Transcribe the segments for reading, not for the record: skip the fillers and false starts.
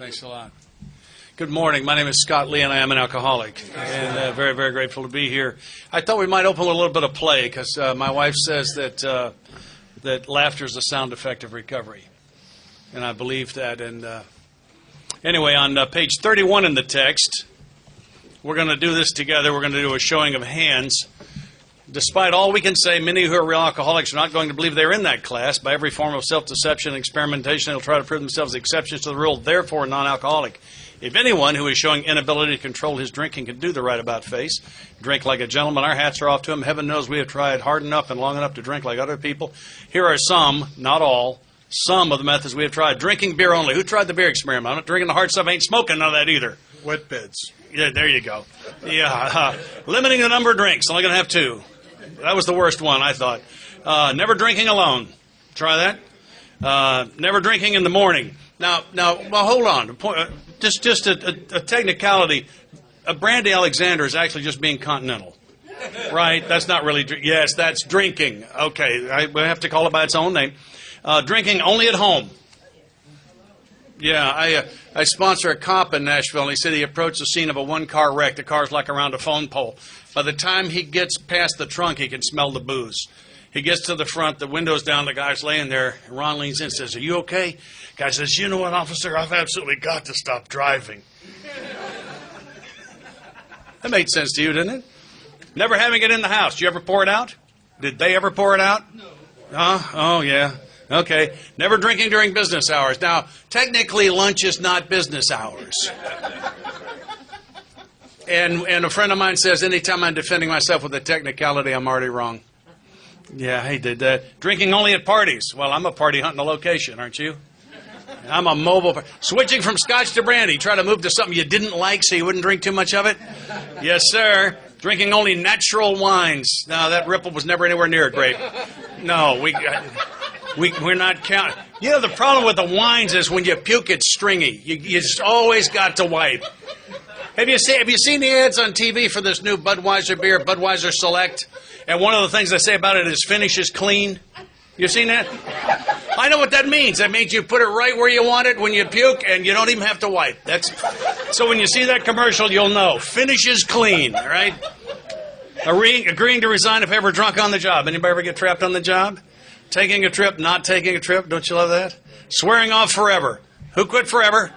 Thanks a lot. Good morning. My name is Scott Lee, and I am an alcoholic. And very, very grateful to be here. I thought we might open with a little bit of play because my wife says that that laughter is a sound effect of recovery. And I believe that. And anyway, on page 31 in the text, we're going to do this together. We're going to do a showing of hands. Despite all we can say, many who are real alcoholics are not going to believe they're in that class. By every form of self-deception and experimentation, they'll try to prove themselves exceptions to the rule, therefore non-alcoholic. If anyone who is showing inability to control his drinking can do the right about face, drink like a gentleman, our hats are off to him. Heaven knows we have tried hard enough and long enough to drink like other people. Here are some, not all, some of the methods we have tried. Drinking beer only. Who tried the beer experiment? I'm not drinking the hard stuff. I ain't smoking none of that either. Wet beds. Yeah, there you go. Yeah, limiting the number of drinks. Only going to have 2. That was the worst one, I thought. Never drinking alone. Try that. Never drinking in the morning. Now, well, hold on. Just a technicality. Brandy Alexander is actually just being continental, right? That's not really. Yes, that's drinking. Okay, we have to call it by its own name. Drinking only at home. Yeah, I sponsor a cop in Nashville, and he said he approached the scene of a one-car wreck. The car's like around a phone pole. By the time he gets past the trunk, he can smell the booze. He gets to the front, the window's down, the guy's laying there. Ron leans in and says, "Are you okay?" Guy says, "You know what, officer? I've absolutely got to stop driving." That made sense to you, didn't it? Never having it in the house. Did you ever pour it out? Did they ever pour it out? No. Oh, yeah. Okay. Never drinking during business hours. Now, technically, lunch is not business hours. And a friend of mine says, anytime I'm defending myself with a technicality, I'm already wrong. Yeah, he did that. Drinking only at parties. Well, I'm a party hunting a location, aren't you? I'm a mobile. Switching from scotch to brandy. Try to move to something you didn't like so you wouldn't drink too much of it? Yes, sir. Drinking only natural wines. No, that Ripple was never anywhere near a grape. No, we're not counting. You know, the problem with the wines is when you puke, it's stringy. You just always got to wipe. Have you seen the ads on TV for this new Budweiser beer, Budweiser Select? And one of the things they say about it is finishes clean. You seen that? I know what that means. That means you put it right where you want it when you puke, and you don't even have to wipe. So when you see that commercial, you'll know. Finishes clean, all right? Agreeing to resign if ever drunk on the job. Anybody ever get trapped on the job? Taking a trip, not taking a trip. Don't you love that? Swearing off forever. Who quit forever?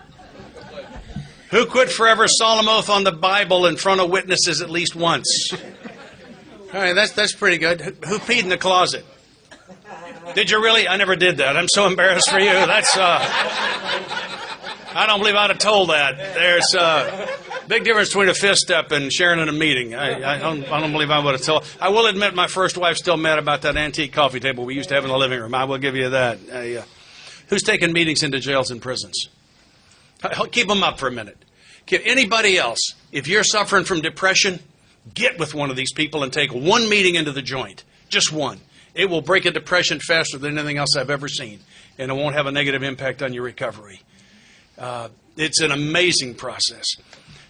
Who quit forever solemn oath on the Bible in front of witnesses at least once? All right, that's pretty good. Who peed in the closet? Did you really? I never did that. I'm so embarrassed for you. That's, I don't believe I'd have told that. There's a big difference between a fist step and sharing in a meeting. I don't believe I would have told. I will admit my first wife's still mad about that antique coffee table we used to have in the living room. I will give you that. Who's taking meetings into jails and prisons? Keep them up for a minute. Anybody else, if you're suffering from depression, get with one of these people and take one meeting into the joint. Just one. It will break a depression faster than anything else I've ever seen, and it won't have a negative impact on your recovery. It's an amazing process.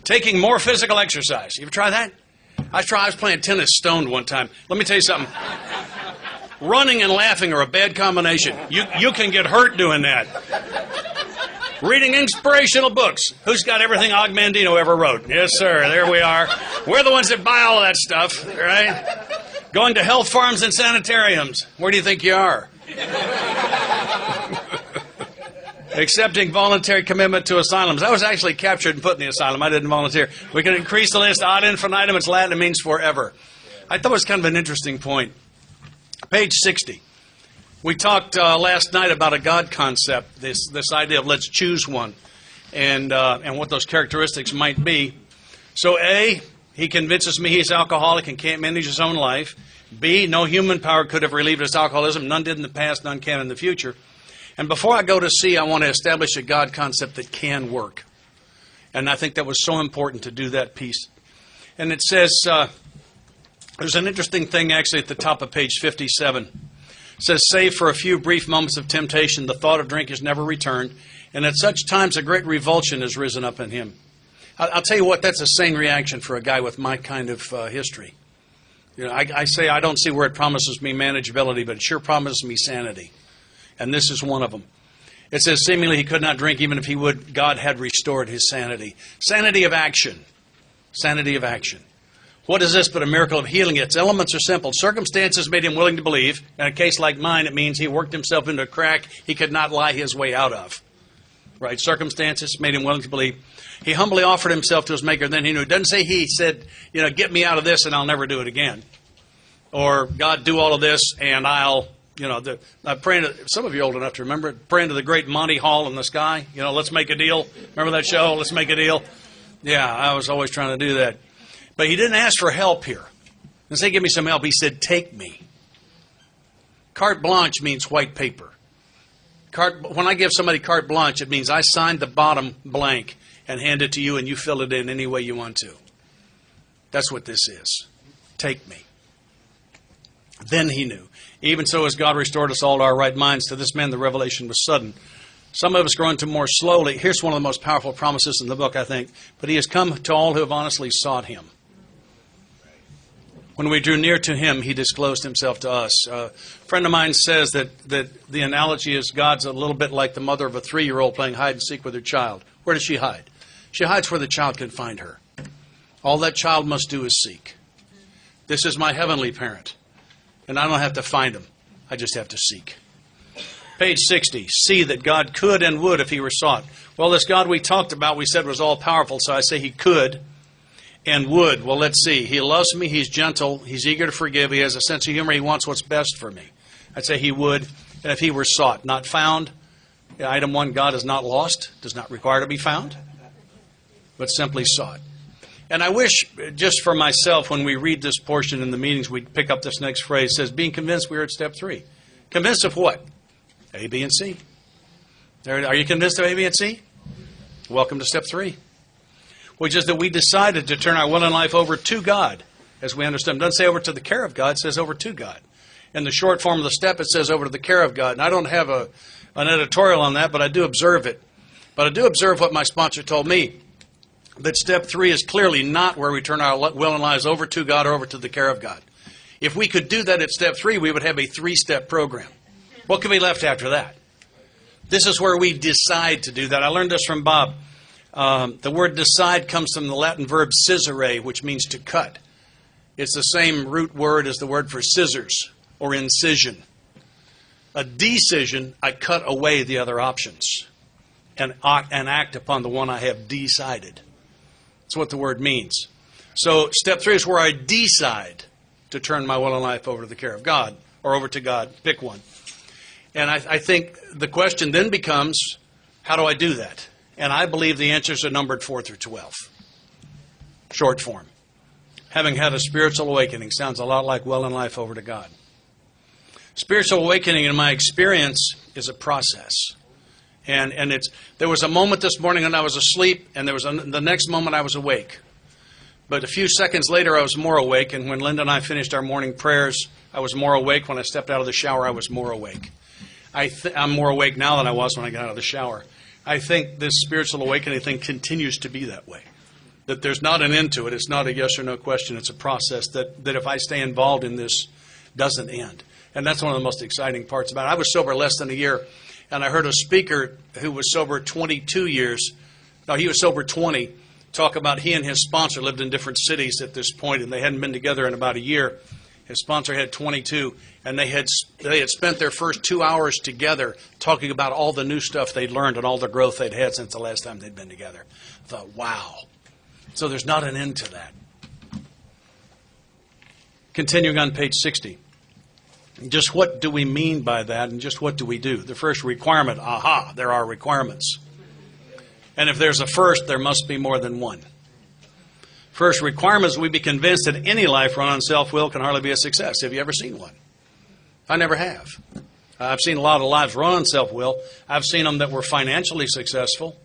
Taking more physical exercise. You ever try that? I was playing tennis stoned one time. Let me tell you something. Running and laughing are a bad combination. You can get hurt doing that. Reading inspirational books. Who's got everything Og Mandino ever wrote? Yes, sir. There we are. We're the ones that buy all of that stuff, right? Going to health farms and sanitariums. Where do you think you are? Accepting voluntary commitment to asylums. I was actually captured and put in the asylum. I didn't volunteer. We can increase the list ad infinitum. It's Latin. It means forever. I thought it was kind of an interesting point. Page 60. We talked last night about a God concept, this idea of let's choose one, and what those characteristics might be. So A, he convinces me he's alcoholic and can't manage his own life. B, no human power could have relieved his alcoholism. None did in the past, none can in the future. And before I go to C, I want to establish a God concept that can work. And I think that was so important to do that piece. And it says, there's an interesting thing actually at the top of page 57. It says, save for a few brief moments of temptation, the thought of drink is never returned, and at such times a great revulsion has risen up in him. I'll tell you what, that's a sane reaction for a guy with my kind of history. You know, I say I don't see where it promises me manageability, but it sure promises me sanity. And this is one of them. It says, seemingly he could not drink even if he would. God had restored his sanity. Sanity of action. Sanity of action. What is this but a miracle of healing? Its elements are simple. Circumstances made him willing to believe. In a case like mine, it means he worked himself into a crack he could not lie his way out of. Right? Circumstances made him willing to believe. He humbly offered himself to his Maker. Then he knew. It doesn't say he said, get me out of this and I'll never do it again. Or, God, do all of this and I'll, I'm praying to, some of you are old enough to remember it, praying to the great Monty Hall in the sky. Let's make a deal. Remember that show? Let's make a deal. Yeah, I was always trying to do that. But he didn't ask for help here. He didn't say, give me some help. He said, take me. Carte blanche means white paper. When I give somebody carte blanche, it means I signed the bottom blank and hand it to you and you fill it in any way you want to. That's what this is. Take me. Then he knew. Even so, as God restored us all to our right minds, to this man the revelation was sudden. Some of us grow into more slowly. Here's one of the most powerful promises in the book, I think. But he has come to all who have honestly sought him. When we drew near to him, he disclosed himself to us. A friend of mine says that the analogy is God's a little bit like the mother of a 3-year-old playing hide and seek with her child. Where does she hide? She hides where the child can find her. All that child must do is seek. This is my heavenly parent. And I don't have to find him. I just have to seek. Page 60. See that God could and would if he were sought. Well, this God we talked about, we said was all powerful, so I say he could and would. Well, let's see. He loves me. He's gentle. He's eager to forgive. He has a sense of humor. He wants what's best for me. I'd say he would, and if he were sought, not found. Item 1, God is not lost, does not require to be found, but simply sought. And I wish, just for myself, when we read this portion in the meetings, we'd pick up this next phrase. It says, being convinced we're at step 3. Convinced of what? A, B, and C. Are you convinced of A, B, and C? Welcome to step 3. Which is that we decided to turn our will and life over to God, as we understand. It doesn't say over to the care of God, it says over to God. In the short form of the step, it says over to the care of God. And I don't have an editorial on that, but I do observe it. But I do observe what my sponsor told me, that step 3 is clearly not where we turn our will and lives over to God or over to the care of God. If we could do that at step 3, we would have a 3-step program. What could be left after that? This is where we decide to do that. I learned this from Bob. The word decide comes from the Latin verb scisere, which means to cut. It's the same root word as the word for scissors or incision. A decision, I cut away the other options and act upon the one I have decided. That's what the word means. So step 3 is where I decide to turn my will and life over to the care of God or over to God. Pick one. And I think the question then becomes, how do I do that? And I believe the answers are numbered 4 through 12. Short form. Having had a spiritual awakening sounds a lot like will and life over to God. Spiritual awakening, in my experience, is a process. And there was a moment this morning when I was asleep, and there was the next moment I was awake. But a few seconds later, I was more awake, and when Linda and I finished our morning prayers, I was more awake. When I stepped out of the shower, I was more awake. I'm more awake now than I was when I got out of the shower. I think this spiritual awakening thing continues to be that way. That there's not an end to it. It's not a yes or no question. It's a process that if I stay involved in this, doesn't end. And that's one of the most exciting parts about it. I was sober less than a year, and I heard a speaker who was sober 22 years. No, he was sober 20, talk about he and his sponsor lived in different cities at this point, and they hadn't been together in about a year. His sponsor had 22, and they had spent their first 2 hours together talking about all the new stuff they'd learned and all the growth they'd had since the last time they'd been together. I thought, wow. So there's not an end to that. Continuing on page 60. Just what do we mean by that, and just what do we do? The first requirement, there are requirements. And if there's a first, there must be more than one. First requirement is we be convinced that any life run on self-will can hardly be a success. Have you ever seen one? I never have. I've seen a lot of lives run on self-will. I've seen them that were financially successful.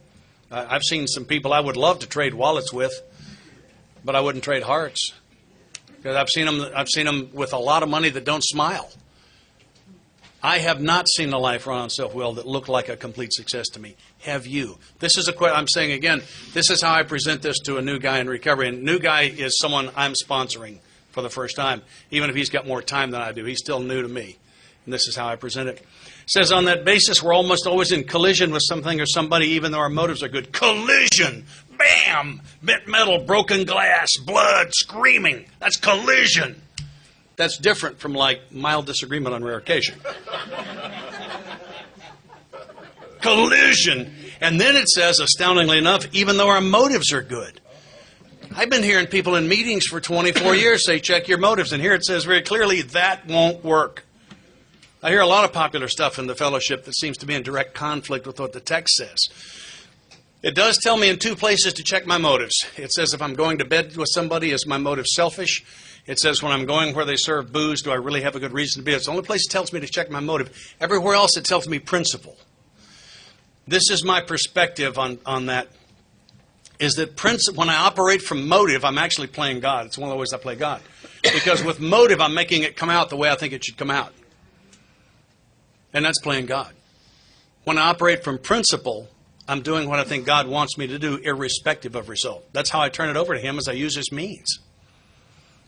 I've seen some people I would love to trade wallets with, but I wouldn't trade hearts. Because I've seen them with a lot of money that don't smile. I have not seen a life run on self-will that looked like a complete success to me. Have you? This is a question. I'm saying again, this is how I present this to a new guy in recovery. And new guy is someone I'm sponsoring for the first time. Even if he's got more time than I do, he's still new to me. And this is how I present it. It says, on that basis, we're almost always in collision with something or somebody, even though our motives are good. Collision! Bam! Bent metal, broken glass, blood, screaming. That's collision. That's different from like mild disagreement on rare occasion. Collision. And then it says, astoundingly enough, even though our motives are good. I've been hearing people in meetings for 24 years say, check your motives. And here it says very clearly, that won't work. I hear a lot of popular stuff in the fellowship that seems to be in direct conflict with what the text says. It does tell me in two places to check my motives. It says if I'm going to bed with somebody, is my motive selfish? It says when I'm going where they serve booze, do I really have a good reason to be? It's the only place it tells me to check my motive. Everywhere else it tells me principle. This is my perspective on that, is that when I operate from motive, I'm actually playing God. It's one of the ways I play God. Because with motive, I'm making it come out the way I think it should come out. And that's playing God. When I operate from principle, I'm doing what I think God wants me to do, irrespective of result. That's how I turn it over to Him, as I use His means.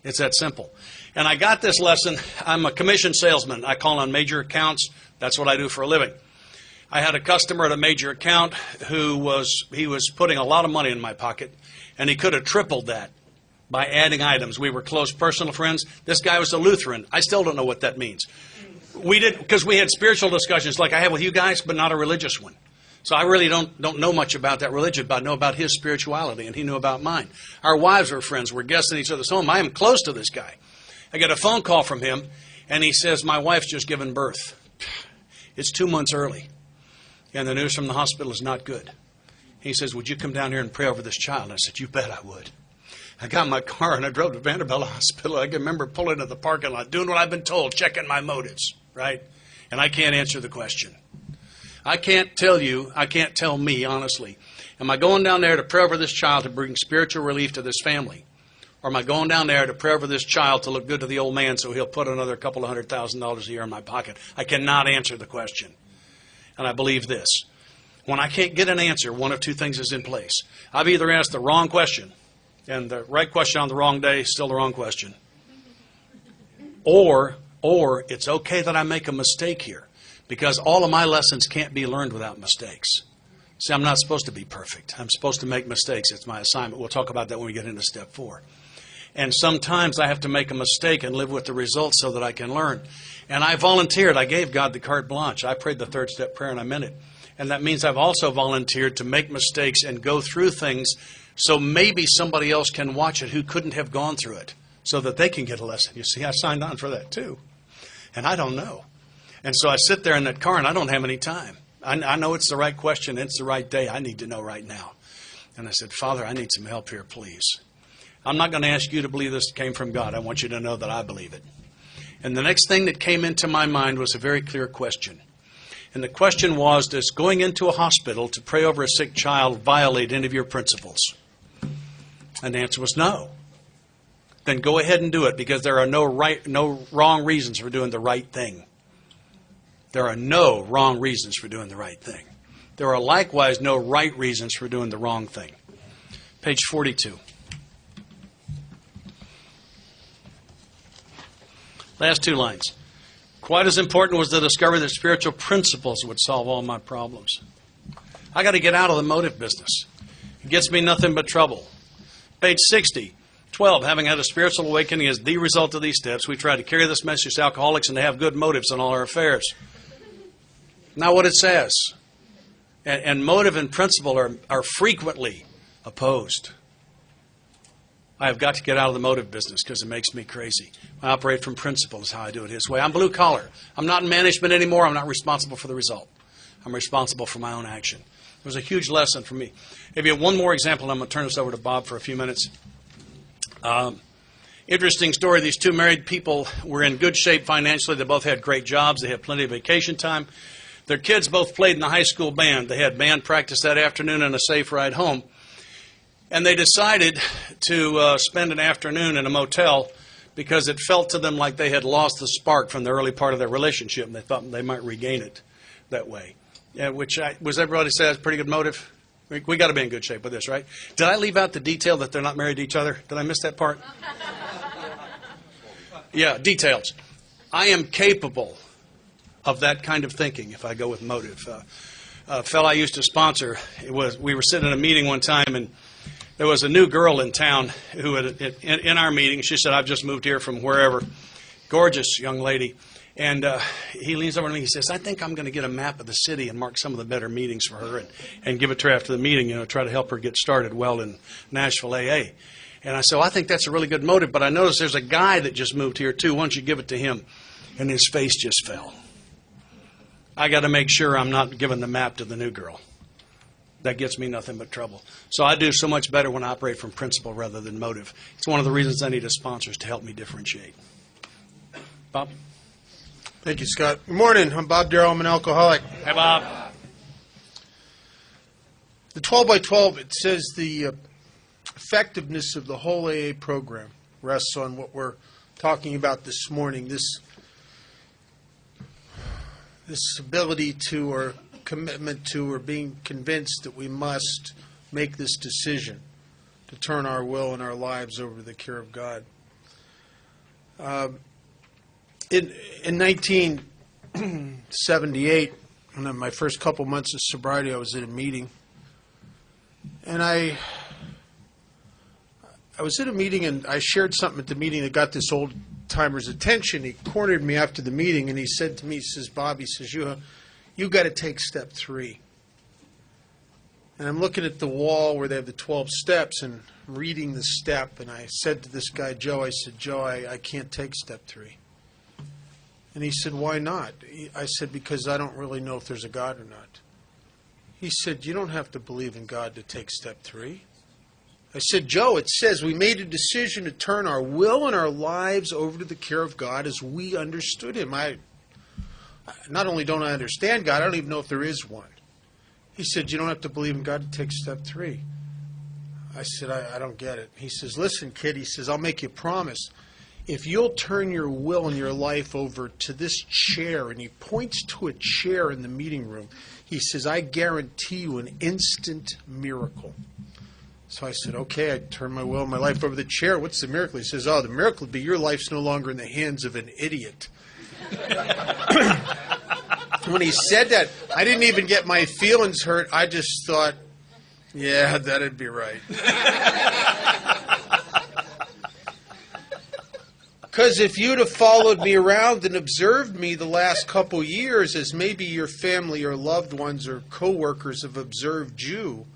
It's that simple. And I got this lesson. I'm a commission salesman. I call on major accounts. That's what I do for a living. I had a customer at a major account who was putting a lot of money in my pocket, and he could have tripled that by adding items. We were close personal friends. This guy was a Lutheran. I still don't know what that means. We did, because we had spiritual discussions like I have with you guys, but not a religious one. So I really don't know much about that religion, but I know about his spirituality, and he knew about mine. Our wives were friends. We're guests in each other's home. I am close to this guy. I get a phone call from him, and he says, my wife's just given birth. It's 2 months early, and the news from the hospital is not good. He says, would you come down here and pray over this child? And I said, you bet I would. I got in my car, and I drove to Vanderbilt Hospital. I can remember pulling into the parking lot, doing what I've been told, checking my motives, right? And I can't answer the question. I can't tell me, honestly, am I going down there to pray over this child to bring spiritual relief to this family? Or am I going down there to pray over this child to look good to the old man so he'll put another couple of $100,000 a year in my pocket? I cannot answer the question. And I believe this. When I can't get an answer, one of two things is in place. I've either asked the wrong question, and the right question on the wrong day is still the wrong question. Or it's okay that I make a mistake here. Because all of my lessons can't be learned without mistakes. See, I'm not supposed to be perfect. I'm supposed to make mistakes. It's my assignment. We'll talk about that when we get into step 4. And sometimes I have to make a mistake and live with the results so that I can learn. And I volunteered. I gave God the carte blanche. I prayed the 3rd step prayer and I meant it. And that means I've also volunteered to make mistakes and go through things so maybe somebody else can watch it who couldn't have gone through it so that they can get a lesson. You see, I signed on for that too. And I don't know. And so I sit there in that car, and I don't have any time. I know it's the right question. It's the right day. I need to know right now. And I said, Father, I need some help here, please. I'm not going to ask you to believe this came from God. I want you to know that I believe it. And the next thing that came into my mind was a very clear question. And the question was, does going into a hospital to pray over a sick child violate any of your principles? And the answer was no. Then go ahead and do it, because there are no wrong reasons for doing the right thing. There are no wrong reasons for doing the right thing. There are likewise no right reasons for doing the wrong thing. Page 42. Last 2 lines. Quite as important was the discovery that spiritual principles would solve all my problems. I got to get out of the motive business. It gets me nothing but trouble. Page 60. 12. Having had a spiritual awakening as the result of these steps, we try to carry this message to alcoholics and to have good motives in all our affairs. Not what it says. And motive and principle are frequently opposed. I have got to get out of the motive business because it makes me crazy. I operate from principle is how I do it His way. I'm blue collar. I'm not in management anymore. I'm not responsible for the result. I'm responsible for my own action. It was a huge lesson for me. If you have one more example, and I'm going to turn this over to Bob for a few minutes. Interesting story. These 2 married people were in good shape financially. They both had great jobs. They had plenty of vacation time. Their kids both played in the high school band. They had band practice that afternoon and a safe ride home. And they decided to spend an afternoon in a motel because it felt to them like they had lost the spark from the early part of their relationship, and they thought they might regain it that way. Was everybody say that's a pretty good motive? We got to be in good shape with this, right? Did I leave out the detail that they're not married to each other? Did I miss that part? Yeah, details. I am capable of that kind of thinking if I go with motive. A fellow I used to sponsor, we were sitting in a meeting one time, and there was a new girl in town who in our meeting, she said, I've just moved here from wherever. Gorgeous young lady. And he leans over to me, he says, I think I'm going to get a map of the city and mark some of the better meetings for her and give it to her after the meeting, try to help her get started well in Nashville AA. And I said, well, I think that's a really good motive, but I noticed there's a guy that just moved here too. Why don't you give it to him? And his face just fell. I got to make sure I'm not giving the map to the new girl. That gets me nothing but trouble. So I do so much better when I operate from principle rather than motive. It's one of the reasons I need a sponsor, is to help me differentiate. Bob? Thank you, Scott. Good morning. I'm Bob Darrell. I'm an alcoholic. Hey, Bob. The 12 by 12, it says the effectiveness of the whole AA program rests on what we're talking about this morning, this ability to, or commitment to, or being convinced that we must make this decision to turn our will and our lives over to the care of God. In 1978, in my first couple months of sobriety, I was at a meeting, and I was at a meeting, and I shared something at the meeting that got this old-timer's attention. He cornered me after the meeting, and he said to me, he says, Bob, he says, you got to take step 3. And I'm looking at the wall where they have the 12 steps, and I'm reading the step, and I said to this guy, Joe, I said, Joe, I can't take step 3. And he said, why not? I said, because I don't really know if there's a God or not. He said, you don't have to believe in God to take step 3. I said, Joe, it says we made a decision to turn our will and our lives over to the care of God as we understood Him. Not only don't I understand God, I don't even know if there is one. He said, you don't have to believe in God to take step 3. I said, I don't get it. He says, listen, kid, he says, I'll make you a promise. If you'll turn your will and your life over to this chair, and he points to a chair in the meeting room, he says, I guarantee you an instant miracle. So I said, okay, I turned my will and my life over to the chair. What's the miracle? He says, oh, the miracle would be your life's no longer in the hands of an idiot. When he said that, I didn't even get my feelings hurt. I just thought, yeah, that'd be right. Because if you'd have followed me around and observed me the last couple years, as maybe your family or loved ones or coworkers have observed you,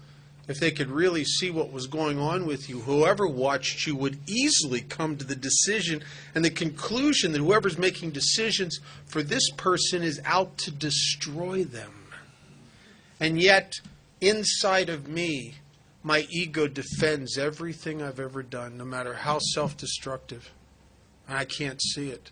if they could really see what was going on with you, whoever watched you would easily come to the decision and the conclusion that whoever's making decisions for this person is out to destroy them. And yet, inside of me, my ego defends everything I've ever done, no matter how self-destructive. And I can't see it.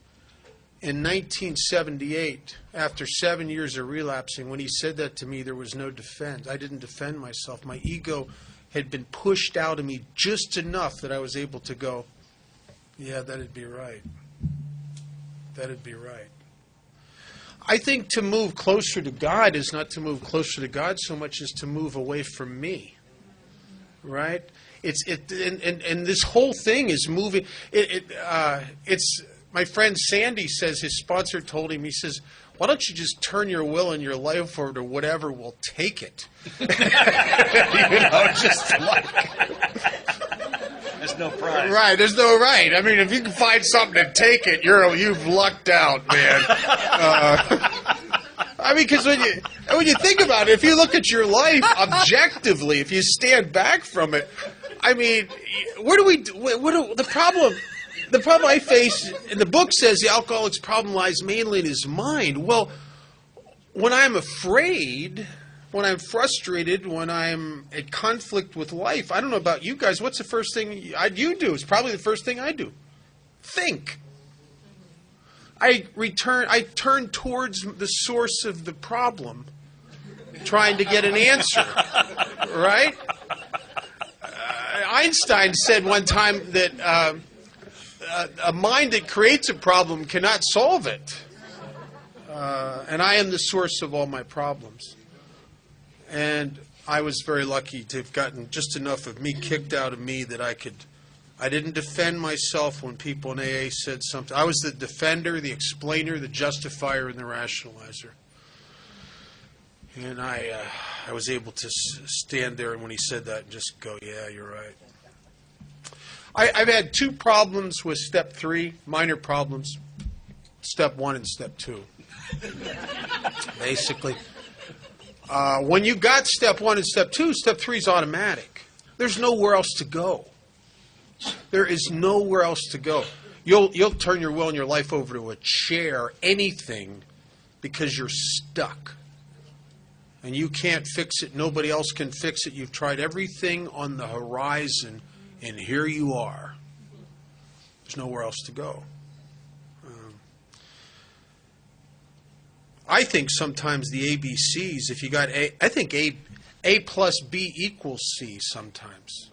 In 1978, after 7 years of relapsing, when he said that to me, there was no defense. I didn't defend myself. My ego had been pushed out of me just enough that I was able to go, yeah, that'd be right. That'd be right. I think to move closer to God is not to move closer to God so much as to move away from me. Right? And this whole thing is moving. It's my friend Sandy says his sponsor told him, he says, why don't you just turn your will and your life over to whatever will take it? Just like... There's no prize. Right, there's no right. I mean, if you can find something to take it, you've lucked out, man. I mean, because when you think about it, if you look at your life objectively, if you stand back from it, I mean, the problem I face, and the book says the alcoholic's problem lies mainly in his mind. Well, when I'm afraid, when I'm frustrated, when I'm at conflict with life, I don't know about you guys, what's the first thing you do? It's probably the first thing I do. Think. I turn towards the source of the problem, trying to get an answer, right? Einstein said one time that a mind that creates a problem cannot solve it. And I am the source of all my problems. And I was very lucky to have gotten just enough of me kicked out of me that I could I didn't defend myself when people in AA said something. I was the defender, the explainer, the justifier, and the rationalizer. And I was able to stand there when he said that and just go, yeah, you're right. I've had two problems with step 3, minor problems, step 1 and step 2. Basically, when you got step 1 and step 2, step 3 is automatic. There's nowhere else to go. There is nowhere else to go. You'll turn your will and your life over to a chair, anything, because you're stuck. And you can't fix it. Nobody else can fix it. You've tried everything on the horizon, and here you are. There's nowhere else to go. I think sometimes the ABCs, if you got A, I think A plus B equals C sometimes.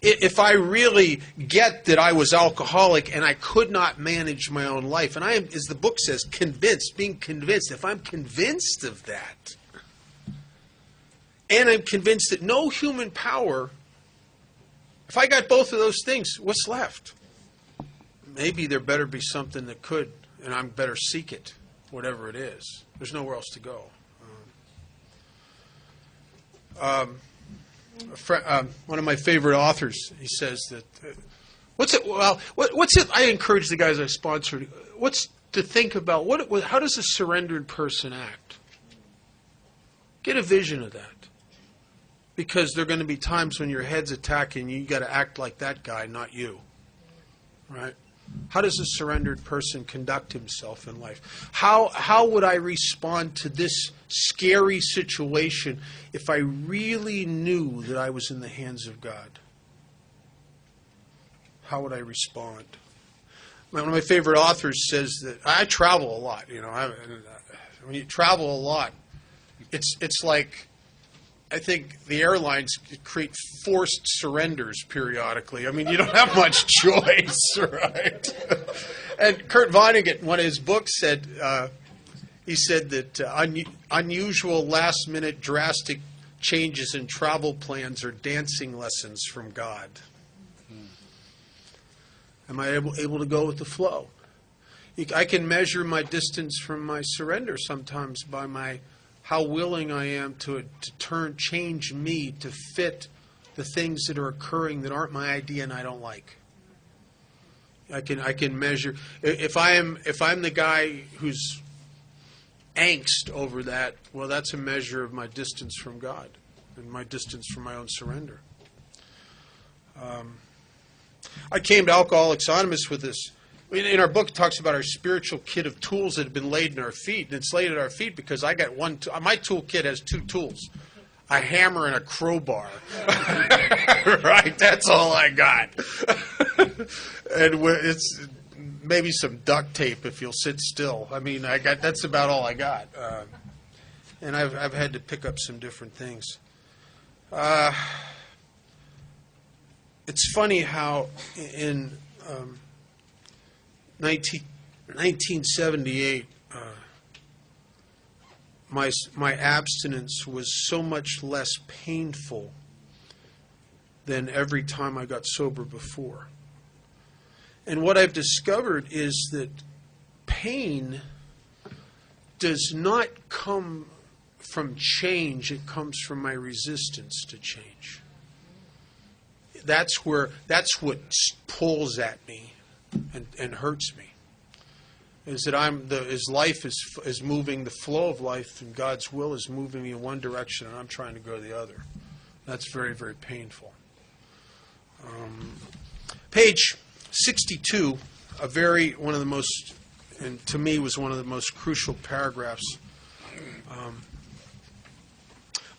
If I really get that I was alcoholic and I could not manage my own life, and I am, as the book says, convinced, being convinced, if I'm convinced of that, and I'm convinced that no human power, if I got both of those things, what's left? Maybe there better be something that could, and I'm better seek it, whatever it is. There's nowhere else to go. One of my favorite authors, he says that, what's it, I encourage the guys I sponsored, what's to think about, how does a surrendered person act? Get a vision of that. Because there are going to be times when your head's attacking you, got to act like that guy, not you. Right? How does a surrendered person conduct himself in life? How would I respond to this scary situation if I really knew that I was in the hands of God? How would I respond? One of my favorite authors says that I travel a lot. You know, when you travel a lot, it's like, I think the airlines create forced surrenders periodically. I mean, you don't have much choice, right? And Kurt Vonnegut, in one of his books, said he said that unusual, last-minute, drastic changes in travel plans are dancing lessons from God. Am I able to go with the flow? I can measure my distance from my surrender sometimes by how willing I am to change me to fit the things that are occurring that aren't my idea and I don't like. I can measure if I'm the guy who's angst over that. Well, that's a measure of my distance from God and my distance from my own surrender. I came to Alcoholics Anonymous with this. In our book, it talks about our spiritual kit of tools that have been laid in our feet. And it's laid at our feet because I got my tool kit has 2 tools. A hammer and a crowbar. Right? That's all I got. And it's maybe some duct tape if you'll sit still. I mean, that's about all I got. And I've had to pick up some different things. It's funny how in 1978, my abstinence was so much less painful than every time I got sober before. And what I've discovered is that pain does not come from change, it comes from my resistance to change. That's what pulls at me and hurts me. Is that as life is moving, the flow of life and God's will is moving me in one direction and I'm trying to go the other. That's very, very painful. Page 62, one of the most, and to me was one of the most crucial paragraphs.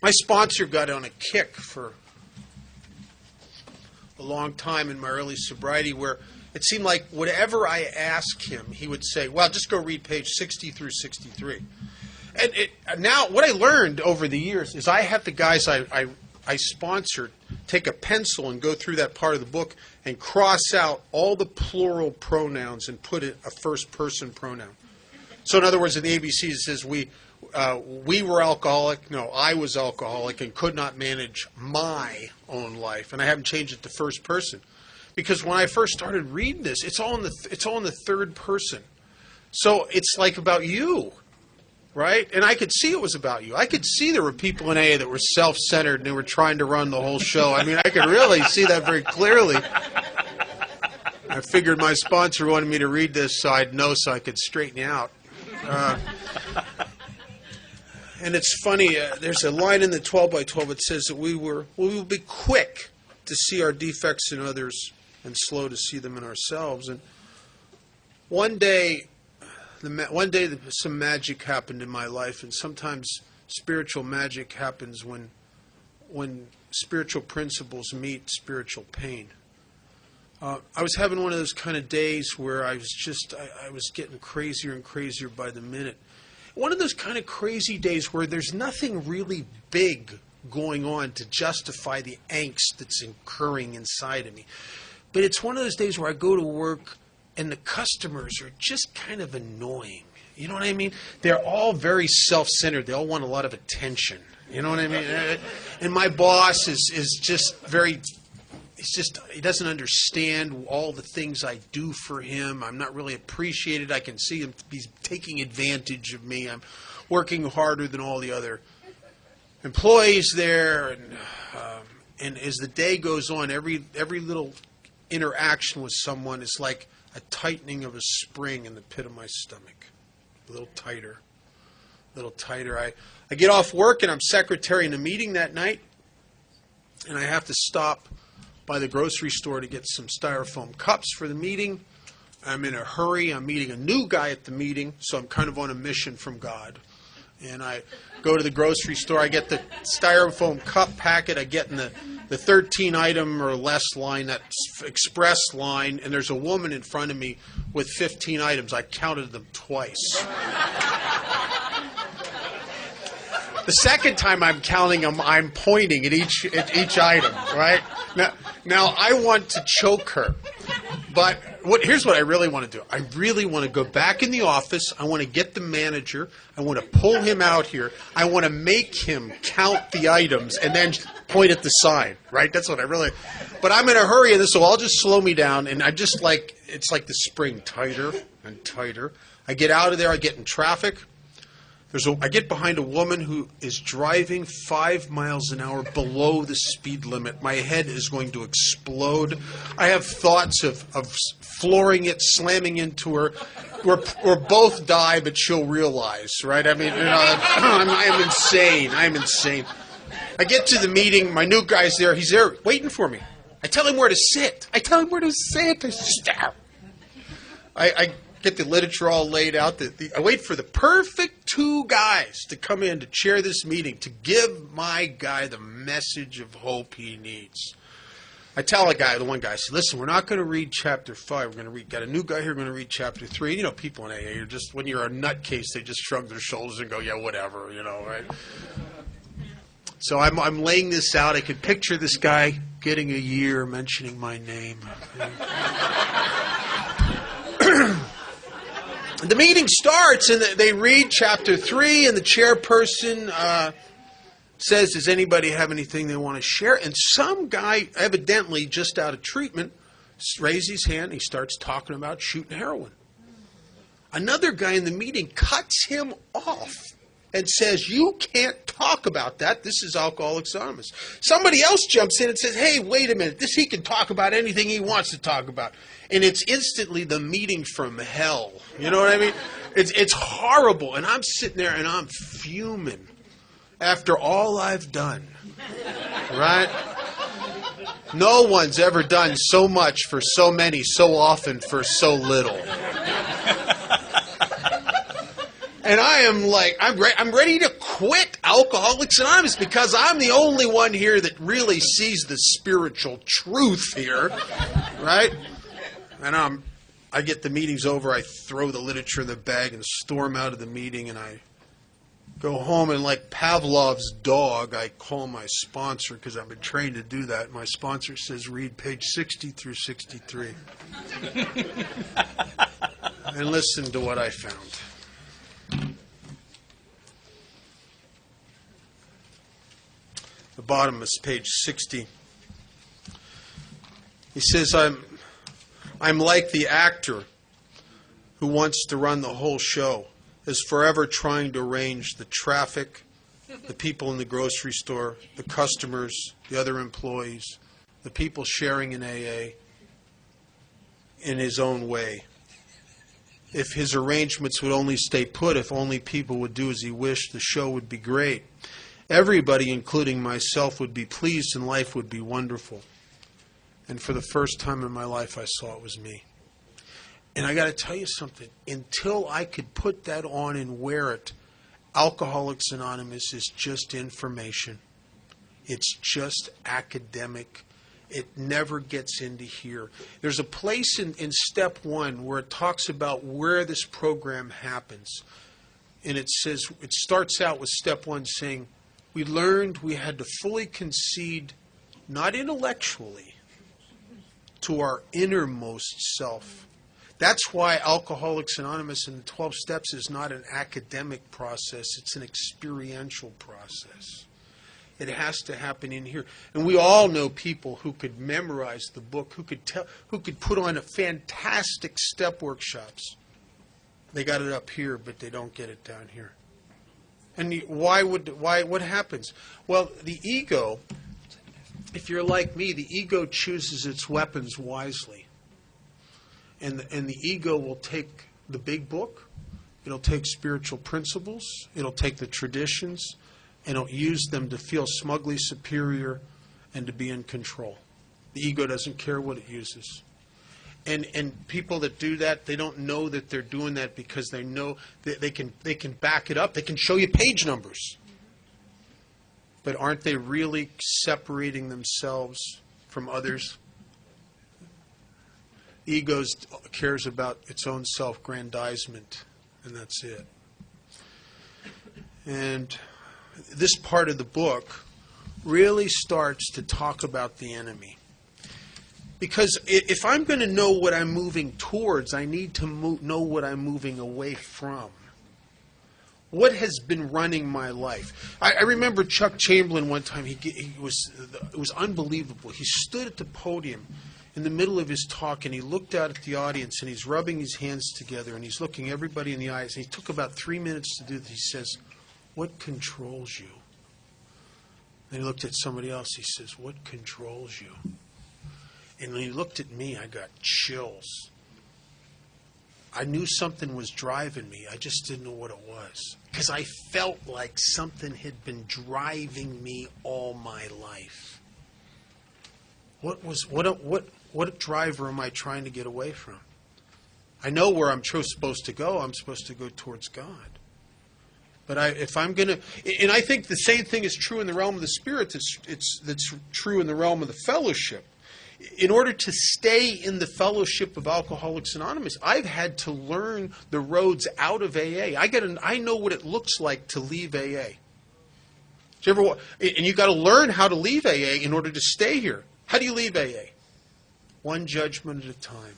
My sponsor got on a kick for a long time in my early sobriety where it seemed like whatever I asked him, he would say, well, just go read page 60 through 63. And now what I learned over the years is I have the guys I sponsored take a pencil and go through that part of the book and cross out all the plural pronouns and put a first-person pronoun. So in other words, in the ABC it says we were alcoholic. No, I was alcoholic and could not manage my own life. And I haven't changed it to first person. Because when I first started reading this, it's all in the third person. So it's like about you, right? And I could see it was about you. I could see there were people in AA that were self-centered and they were trying to run the whole show. I mean, I could really see that very clearly. I figured my sponsor wanted me to read this so I'd know so I could straighten you out. And it's funny, there's a line in the 12 by 12 that says that we will be quick to see our defects in others and slow to see them in ourselves. And one day some magic happened in my life, and sometimes spiritual magic happens when spiritual principles meet spiritual pain. I was having one of those kind of days where I was getting crazier and crazier by the minute. One of those kind of crazy days where there's nothing really big going on to justify the angst that's occurring inside of me. But it's one of those days where I go to work and the customers are just kind of annoying. You know what I mean? They're all very self-centered. They all want a lot of attention. You know what I mean? And my boss is just very... he doesn't understand all the things I do for him. I'm not really appreciated. I can see him. He's taking advantage of me. I'm working harder than all the other employees there. And as the day goes on, every little interaction with someone is like a tightening of a spring in the pit of my stomach. A little tighter. A little tighter. I get off work and I'm secretary in a meeting that night. And I have to stop by the grocery store to get some styrofoam cups for the meeting. I'm in a hurry. I'm meeting a new guy at the meeting, so I'm kind of on a mission from God. And I go to the grocery store. I get the styrofoam cup packet. I get in the 13-item or less line, that express line, and there's a woman in front of me with 15 items. I counted them twice. The second time I'm counting them, I'm pointing at each item, right? Now I want to choke her, but here's what I really want to do. I really want to go back in the office. I want to get the manager. I want to pull him out here. I want to make him count the items and then point at the sign, right? That's what I really... But I'm in a hurry, and this will all just slow me down, and it's like the spring, tighter and tighter. I get out of there. I get in traffic. I get behind a woman who is driving 5 miles an hour below the speed limit. My head is going to explode. I have thoughts of flooring it, slamming into her. We'll both die, but she'll realize, right? I mean, I am insane. I am insane. I get to the meeting. My new guy's there. He's there waiting for me. I tell him where to sit. I get the literature all laid out. I wait for the perfect two guys to come in to chair this meeting, to give my guy the message of hope he needs. I tell the one guy, I say, listen, we're not going to read chapter 5. Got a new guy here, we're going to read chapter 3. You know, people in AA, when you're a nutcase, they just shrug their shoulders and go, yeah, whatever, right? So I'm laying this out. I could picture this guy getting a year mentioning my name. The meeting starts, and they read chapter 3, and the chairperson says, does anybody have anything they want to share? And some guy, evidently just out of treatment, raises his hand, and he starts talking about shooting heroin. Another guy in the meeting cuts him off and says, you can't talk about that. This is Alcoholics Anonymous. Somebody else jumps in and says, hey, wait a minute. He can talk about anything he wants to talk about. And it's instantly the meeting from hell. You know what I mean? It's horrible. And I'm sitting there and I'm fuming after all I've done. Right? No one's ever done so much for so many, so often, for so little. And I am like, I'm ready to quit Alcoholics Anonymous because I'm the only one here that really sees the spiritual truth here, right? And I get the meeting's over, I throw the literature in the bag and storm out of the meeting, and I go home, and like Pavlov's dog, I call my sponsor because I've been trained to do that. My sponsor says, read page 60 through 63. And listen to what I found. The bottom is page 60. He says, I'm like the actor who wants to run the whole show, is forever trying to arrange the traffic, the people in the grocery store, the customers, the other employees, the people sharing in AA in his own way. If his arrangements would only stay put, if only people would do as he wished, the show would be great. Everybody, including myself, would be pleased and life would be wonderful. And for the first time in my life, I saw it was me. And I got to tell you something. Until I could put that on and wear it, Alcoholics Anonymous is just information. It's just academic. It never gets into here. There's a place in step 1 where it talks about where this program happens. And it says, it starts out with step 1 saying, we learned we had to fully concede, not intellectually, to our innermost self. That's why Alcoholics Anonymous and the 12 Steps is not an academic process. It's an experiential process. It has to happen in here. And we all know people who could memorize the book, who could put on a fantastic step workshops. They got it up here, but they don't get it down here. And what happens? Well, the ego, if you're like me, the ego chooses its weapons wisely. And the ego will take the big book, it'll take spiritual principles, it'll take the traditions, and it'll use them to feel smugly superior and to be in control. The ego doesn't care what it uses. And people that do that, they don't know that they're doing that because they know that they can back it up. They can show you page numbers. But aren't they really separating themselves from others? Ego cares about its own self-grandizement, and that's it. And this part of the book really starts to talk about the enemy. Because if I'm going to know what I'm moving towards, I need to know what I'm moving away from. What has been running my life? I remember Chuck Chamberlain one time. It was unbelievable. He stood at the podium in the middle of his talk, and he looked out at the audience, and he's rubbing his hands together, and he's looking everybody in the eyes. And he took about 3 minutes to do this. He says, "What controls you?" Then he looked at somebody else. He says, "What controls you?" And when he looked at me, I got chills. I knew something was driving me. I just didn't know what it was. Because I felt like something had been driving me all my life. What driver am I trying to get away from? I know where I'm supposed to go. I'm supposed to go towards God. But if I'm going to, and I think the same thing is true in the realm of the spirit. That's true in the realm of the fellowship. In order to stay in the fellowship of Alcoholics Anonymous, I've had to learn the roads out of AA. I know what it looks like to leave AA. And you got to learn how to leave AA in order to stay here. How do you leave AA? One judgment at a time.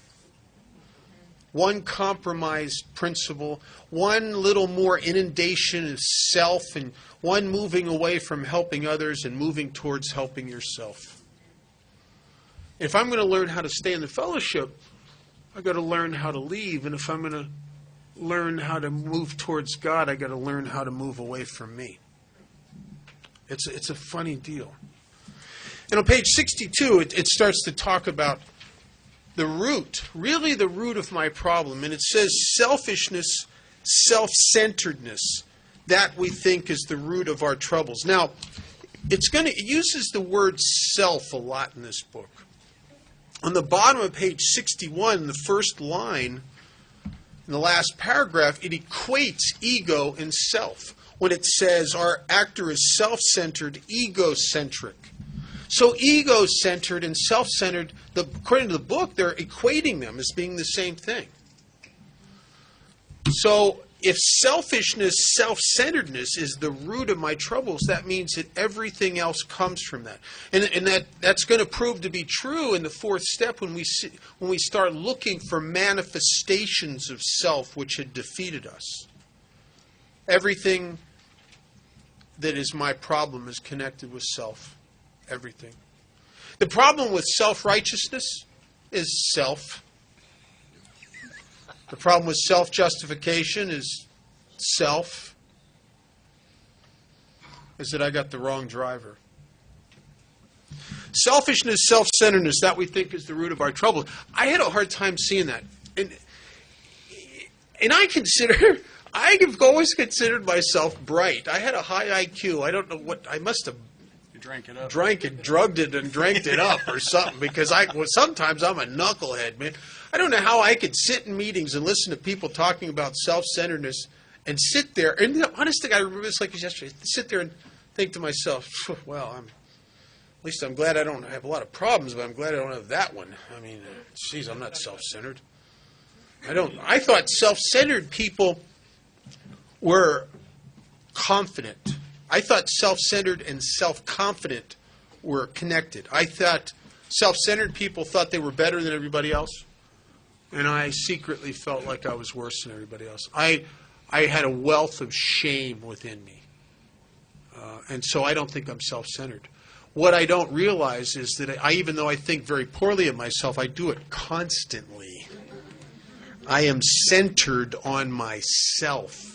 One compromised principle. One little more inundation of self, and one moving away from helping others and moving towards helping yourself. If I'm going to learn how to stay in the fellowship, I've got to learn how to leave. And if I'm going to learn how to move towards God, I've got to learn how to move away from me. It's a funny deal. And on page 62, it starts to talk about the root, really the root of my problem. And it says selfishness, self-centeredness, that we think is the root of our troubles. Now, it uses the word self a lot in this book. On the bottom of page 61, the first line, in the last paragraph, it equates ego and self. When it says our actor is self-centered, egocentric. So ego-centered and self-centered, according to the book, they're equating them as being the same thing. So if selfishness, self-centeredness is the root of my troubles, that means that everything else comes from that. And that's going to prove to be true in the fourth step when we start looking for manifestations of self which had defeated us. Everything that is my problem is connected with self. Everything. The problem with self-righteousness is self. The problem with self-justification is self. Is that I got the wrong driver. Selfishness, self-centeredness, that we think is the root of our trouble. I had a hard time seeing that. And I've always considered myself bright. I had a high IQ. I don't know what, I must have You drank it up. drank it, drugged it, and drank it up or something, because sometimes I'm a knucklehead, man. I don't know how I could sit in meetings and listen to people talking about self-centeredness and sit there, and the honest thing, I remember this like it was yesterday, sit there and think to myself, well, at least I'm glad I don't have a lot of problems, but I'm glad I don't have that one. I mean, geez, I'm not self-centered. I thought self-centered people were confident. I thought self-centered and self-confident were connected. I thought self-centered people thought they were better than everybody else, and I secretly felt like I was worse than everybody else. I had a wealth of shame within me, and so I don't think I'm self-centered. What I don't realize is that even though I think very poorly of myself, I do it constantly. I am centered on myself.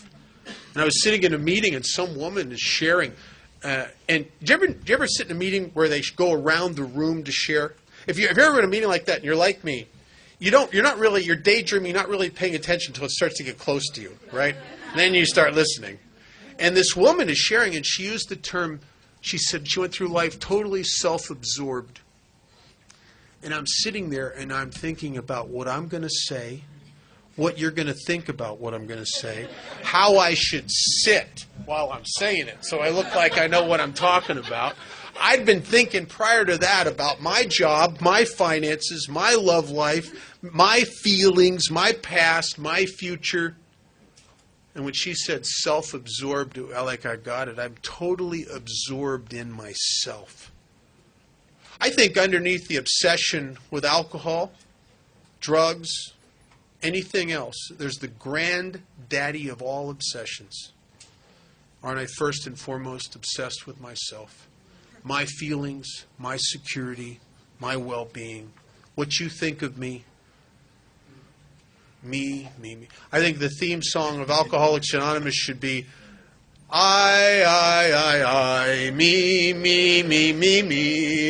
And I was sitting in a meeting, and some woman is sharing. And do you ever sit in a meeting where they go around the room to share? If you're ever in a meeting like that, and you're like me, you're daydreaming, not really paying attention until it starts to get close to you, right? And then you start listening. And this woman is sharing, and she used the term. She said she went through life totally self-absorbed. And I'm sitting there and I'm thinking about what I'm going to say, what you're going to think about what I'm going to say, how I should sit while I'm saying it so I look like I know what I'm talking about. I'd been thinking prior to that about my job, my finances, my love life, my feelings, my past, my future. And when she said self-absorbed, like I got it, I'm totally absorbed in myself. I think underneath the obsession with alcohol, drugs, anything else, there's the granddaddy of all obsessions. Aren't I first and foremost obsessed with myself? My feelings, my security, my well-being, what you think of me. Me. I think the theme song of Alcoholics Anonymous should be I, me.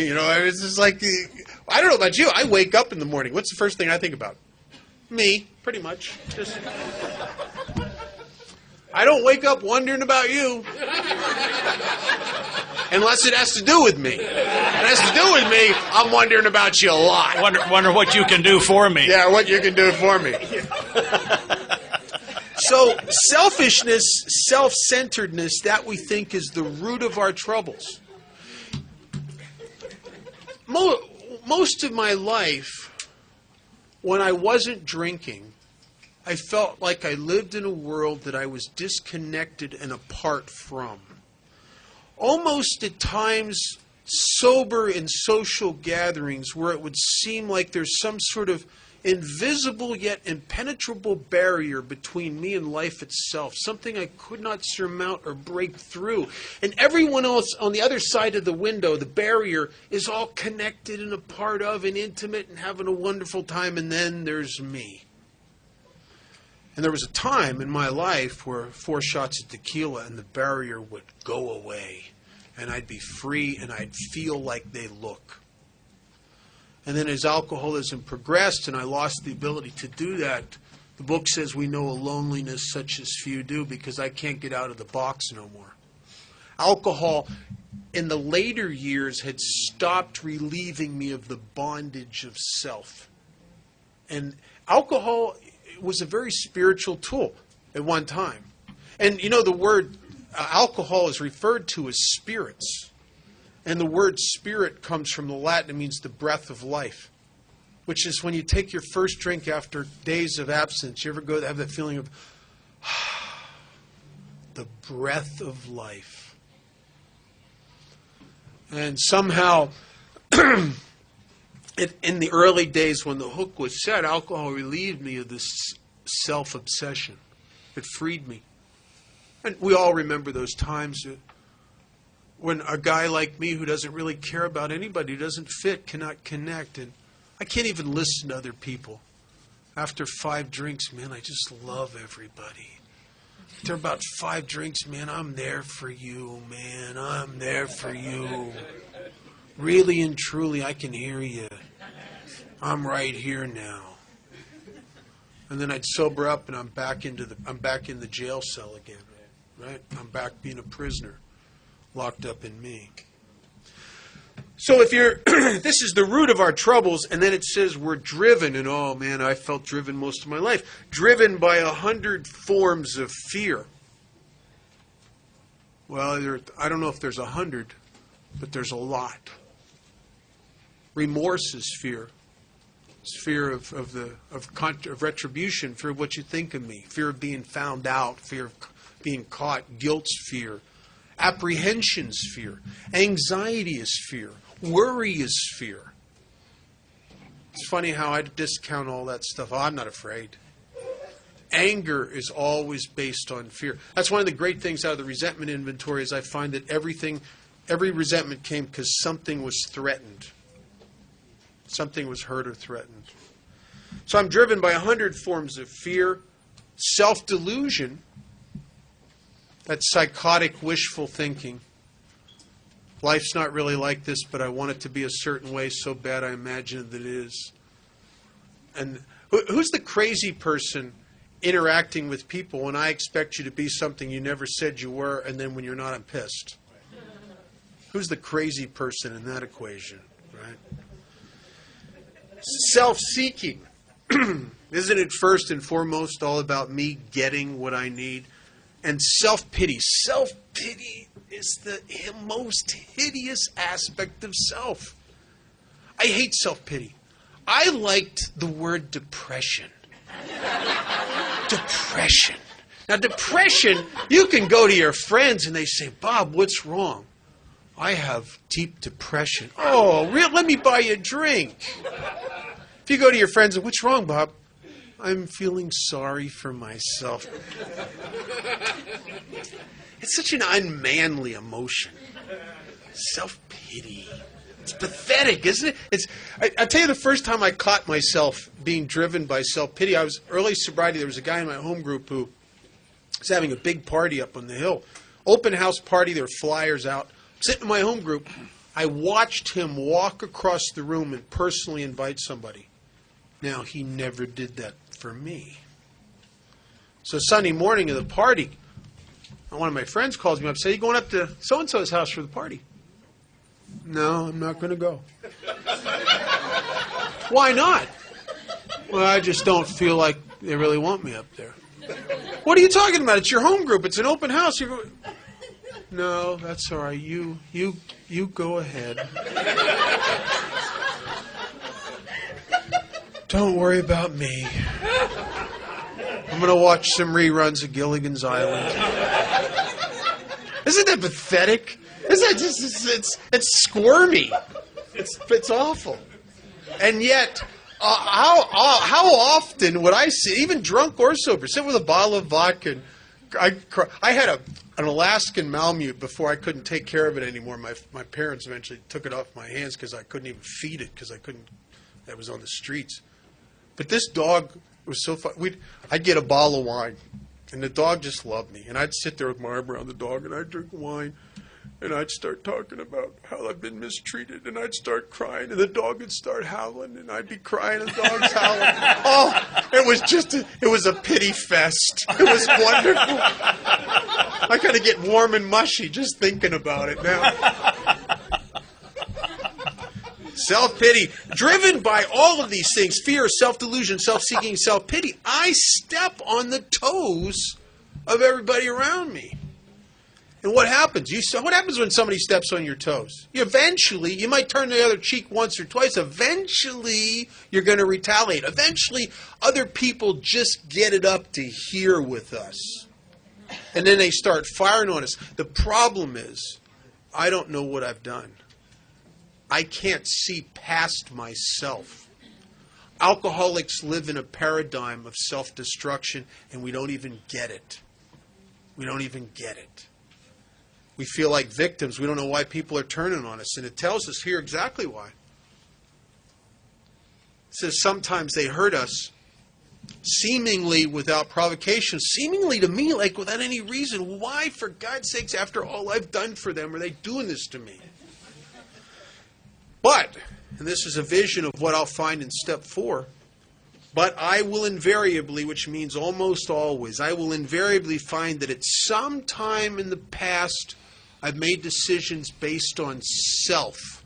You know, it's just like, I don't know about you. I wake up in the morning. What's the first thing I think about? Me, pretty much. I don't wake up wondering about you. Unless it has to do with me. If it has to do with me, I'm wondering about you a lot. Wonder what you can do for me. Yeah, what you can do for me. So selfishness, self-centeredness, that we think is the root of our troubles. Most of my life, when I wasn't drinking, I felt like I lived in a world that I was disconnected and apart from. Almost at times sober in social gatherings where it would seem like there's some sort of invisible yet impenetrable barrier between me and life itself, something I could not surmount or break through. And everyone else on the other side of the window, the barrier, is all connected and a part of and intimate and having a wonderful time, and then there's me. And there was a time in my life where 4 shots of tequila and the barrier would go away. And I'd be free and I'd feel like they look. And then as alcoholism progressed and I lost the ability to do that, the book says we know a loneliness such as few do because I can't get out of the box no more. Alcohol in the later years had stopped relieving me of the bondage of self. And alcohol was a very spiritual tool at one time. And you know, the word alcohol is referred to as spirits. And the word spirit comes from the Latin. It means the breath of life, which is when you take your first drink after days of absence. You ever go have that feeling of the breath of life? And somehow, in the early days when the hook was set, alcohol relieved me of this self-obsession. It freed me. And we all remember those times when a guy like me who doesn't really care about anybody, who doesn't fit, cannot connect. And I can't even listen to other people. After 5 drinks, man, I just love everybody. After about 5 drinks, man, I'm there for you, man. I'm there for you. Really and truly, I can hear you. I'm right here now. And then I'd sober up, and I'm back in the jail cell again, right? I'm back being a prisoner, locked up in me. So if you're, this is the root of our troubles, and then it says we're driven, and oh man, I felt driven most of my life, driven by 100 forms of fear. Well, I don't know if there's 100, but there's a lot. Remorse is fear. It's fear of retribution, fear of what you think of me, fear of being found out, fear of being caught, guilt's fear. Apprehension's fear. Anxiety is fear. Worry is fear. It's funny how I discount all that stuff. Oh, I'm not afraid. Anger is always based on fear. That's one of the great things out of the resentment inventory is I find that every resentment came because something was threatened. Something was hurt or threatened. So I'm driven by 100 forms of fear, self-delusion, that's psychotic, wishful thinking. Life's not really like this, but I want it to be a certain way so bad I imagine that it is. And who's the crazy person interacting with people when I expect you to be something you never said you were, and then when you're not, I'm pissed? Who's the crazy person in that equation, right? Self-seeking. Isn't it first and foremost all about me getting what I need? And self-pity. Self-pity is the most hideous aspect of self. I hate self-pity. I liked the word depression. Depression. Now, depression, you can go to your friends and they say, Bob, what's wrong? I have deep depression. Oh, really? Let me buy you a drink. If you go to your friends and, what's wrong, Bob? I'm feeling sorry for myself. It's such an unmanly emotion. Self-pity. It's pathetic, isn't it? I'll tell you the first time I caught myself being driven by self-pity. I was early sobriety. There was a guy in my home group who was having a big party up on the hill. Open house party. There were flyers out. Sitting in my home group, I watched him walk across the room and personally invite somebody. Now, he never did that for me. So Sunday morning of the party, one of my friends calls me up and says, "You going up to so-and-so's house for the party?" "No, I'm not going to go." "Why not?" "Well, I just don't feel like they really want me up there." "What are you talking about? It's your home group. It's an open house." "No, that's all right. You go ahead. Don't worry about me. I'm going to watch some reruns of Gilligan's Island." Isn't that pathetic? Isn't that just, it's squirmy. It's awful. And yet, how often would I see, even drunk or sober, sit with a bottle of vodka and I had an Alaskan Malamute before I couldn't take care of it anymore. My parents eventually took it off my hands because I couldn't even feed it because I was on the streets. But this dog was so fun. I'd get a bottle of wine, and the dog just loved me. And I'd sit there with my arm around the dog, and I'd drink wine, and I'd start talking about how I've been mistreated, and I'd start crying, and the dog would start howling, and I'd be crying, and the dog's howling. Oh, it was a pity fest. It was wonderful. I kind of get warm and mushy just thinking about it now. Self-pity, driven by all of these things, fear, self-delusion, self-seeking, self-pity. I step on the toes of everybody around me. And what happens? What happens when somebody steps on your toes? Eventually, you might turn the other cheek once or twice. Eventually, you're going to retaliate. Eventually, other people just get it up to here with us. And then they start firing on us. The problem is, I don't know what I've done. I can't see past myself. Alcoholics live in a paradigm of self-destruction, and we don't even get it. We don't even get it. We feel like victims. We don't know why people are turning on us, and it tells us here exactly why. says sometimes they hurt us seemingly without provocation, seemingly to me like without any reason. Why, for God's sakes, after all I've done for them, are they doing this to me? But, and this is a vision of what I'll find in step 4, but I will invariably, which means almost always, I will invariably find that at some time in the past I've made decisions based on self,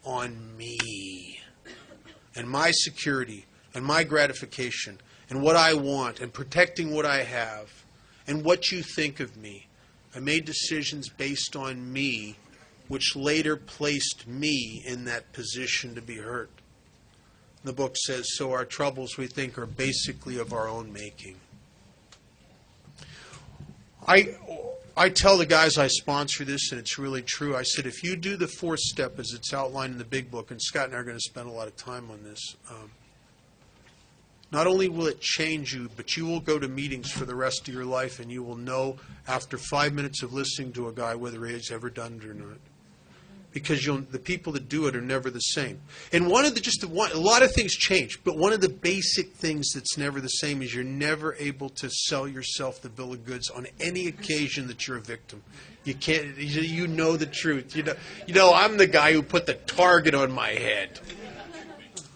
on me, and my security, and my gratification, and what I want, and protecting what I have, and what you think of me. I made decisions based on me, which later placed me in that position to be hurt. The book says, so our troubles, we think, are basically of our own making. I tell the guys I sponsor this, and it's really true, I said, if you do the 4th step as it's outlined in the big book, and Scott and I are going to spend a lot of time on this, not only will it change you, but you will go to meetings for the rest of your life, and you will know after 5 minutes of listening to a guy whether he has ever done it or not. Because the people that do it are never the same. And a lot of things change, but one of the basic things that's never the same is you're never able to sell yourself the bill of goods on any occasion that you're a victim. You can't. You know the truth. You know. I'm the guy who put the target on my head.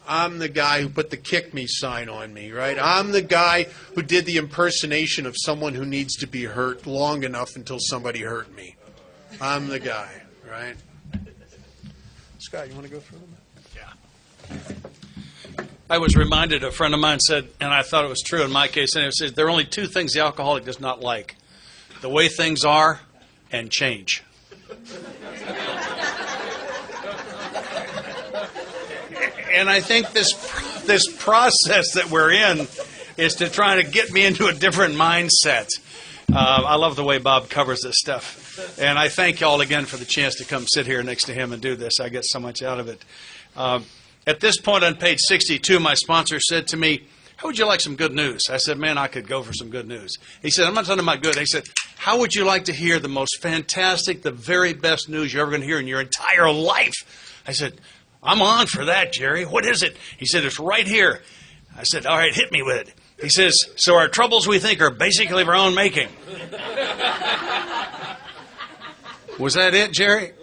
I'm the guy who put the kick me sign on me, right? I'm the guy who did the impersonation of someone who needs to be hurt long enough until somebody hurt me. I'm the guy, right? Scott, you want to go for a minute? Yeah. I was reminded, a friend of mine said, and I thought it was true in my case, and it says there are only 2 things the alcoholic does not like: the way things are and change. And I think this process that we're in is to try to get me into a different mindset. I love the way Bob covers this stuff. And I thank y'all again for the chance to come sit here next to him and do this. I get so much out of it. At this point on page 62, my sponsor said to me, how would you like some good news? I said, man, I could go for some good news. He said, I'm not talking about good. He said, how would you like to hear the most fantastic, the very best news you're ever going to hear in your entire life? I said, I'm on for that, Jerry. What is it? He said, it's right here. I said, all right, hit me with it. He says, so our troubles, we think, are basically of our own making. Was that it, Jerry?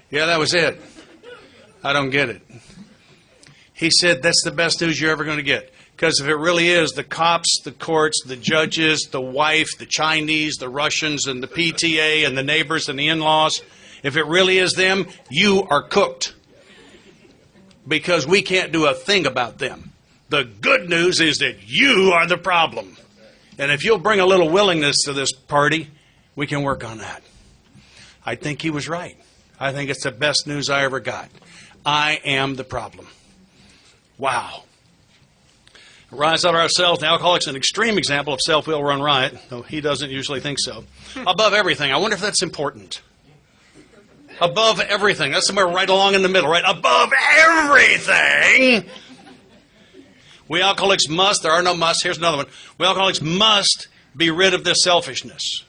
Yeah, that was it. I don't get it. He said, that's the best news you're ever going to get. Because if it really is, the cops, the courts, the judges, the wife, the Chinese, the Russians, and the PTA, and the neighbors, and the in-laws, if it really is them, you are cooked. Because we can't do a thing about them. The good news is that you are the problem. And if you'll bring a little willingness to this party, we can work on that. I think he was right. I think it's the best news I ever got. I am the problem. Wow. Rise out of ourselves. The alcoholic's an extreme example of self-will run riot, though he doesn't usually think so. Above everything. I wonder if that's important. Above everything. That's somewhere right along in the middle, right? Above everything. We alcoholics must, there are no musts, here's another one. We alcoholics must be rid of this selfishness.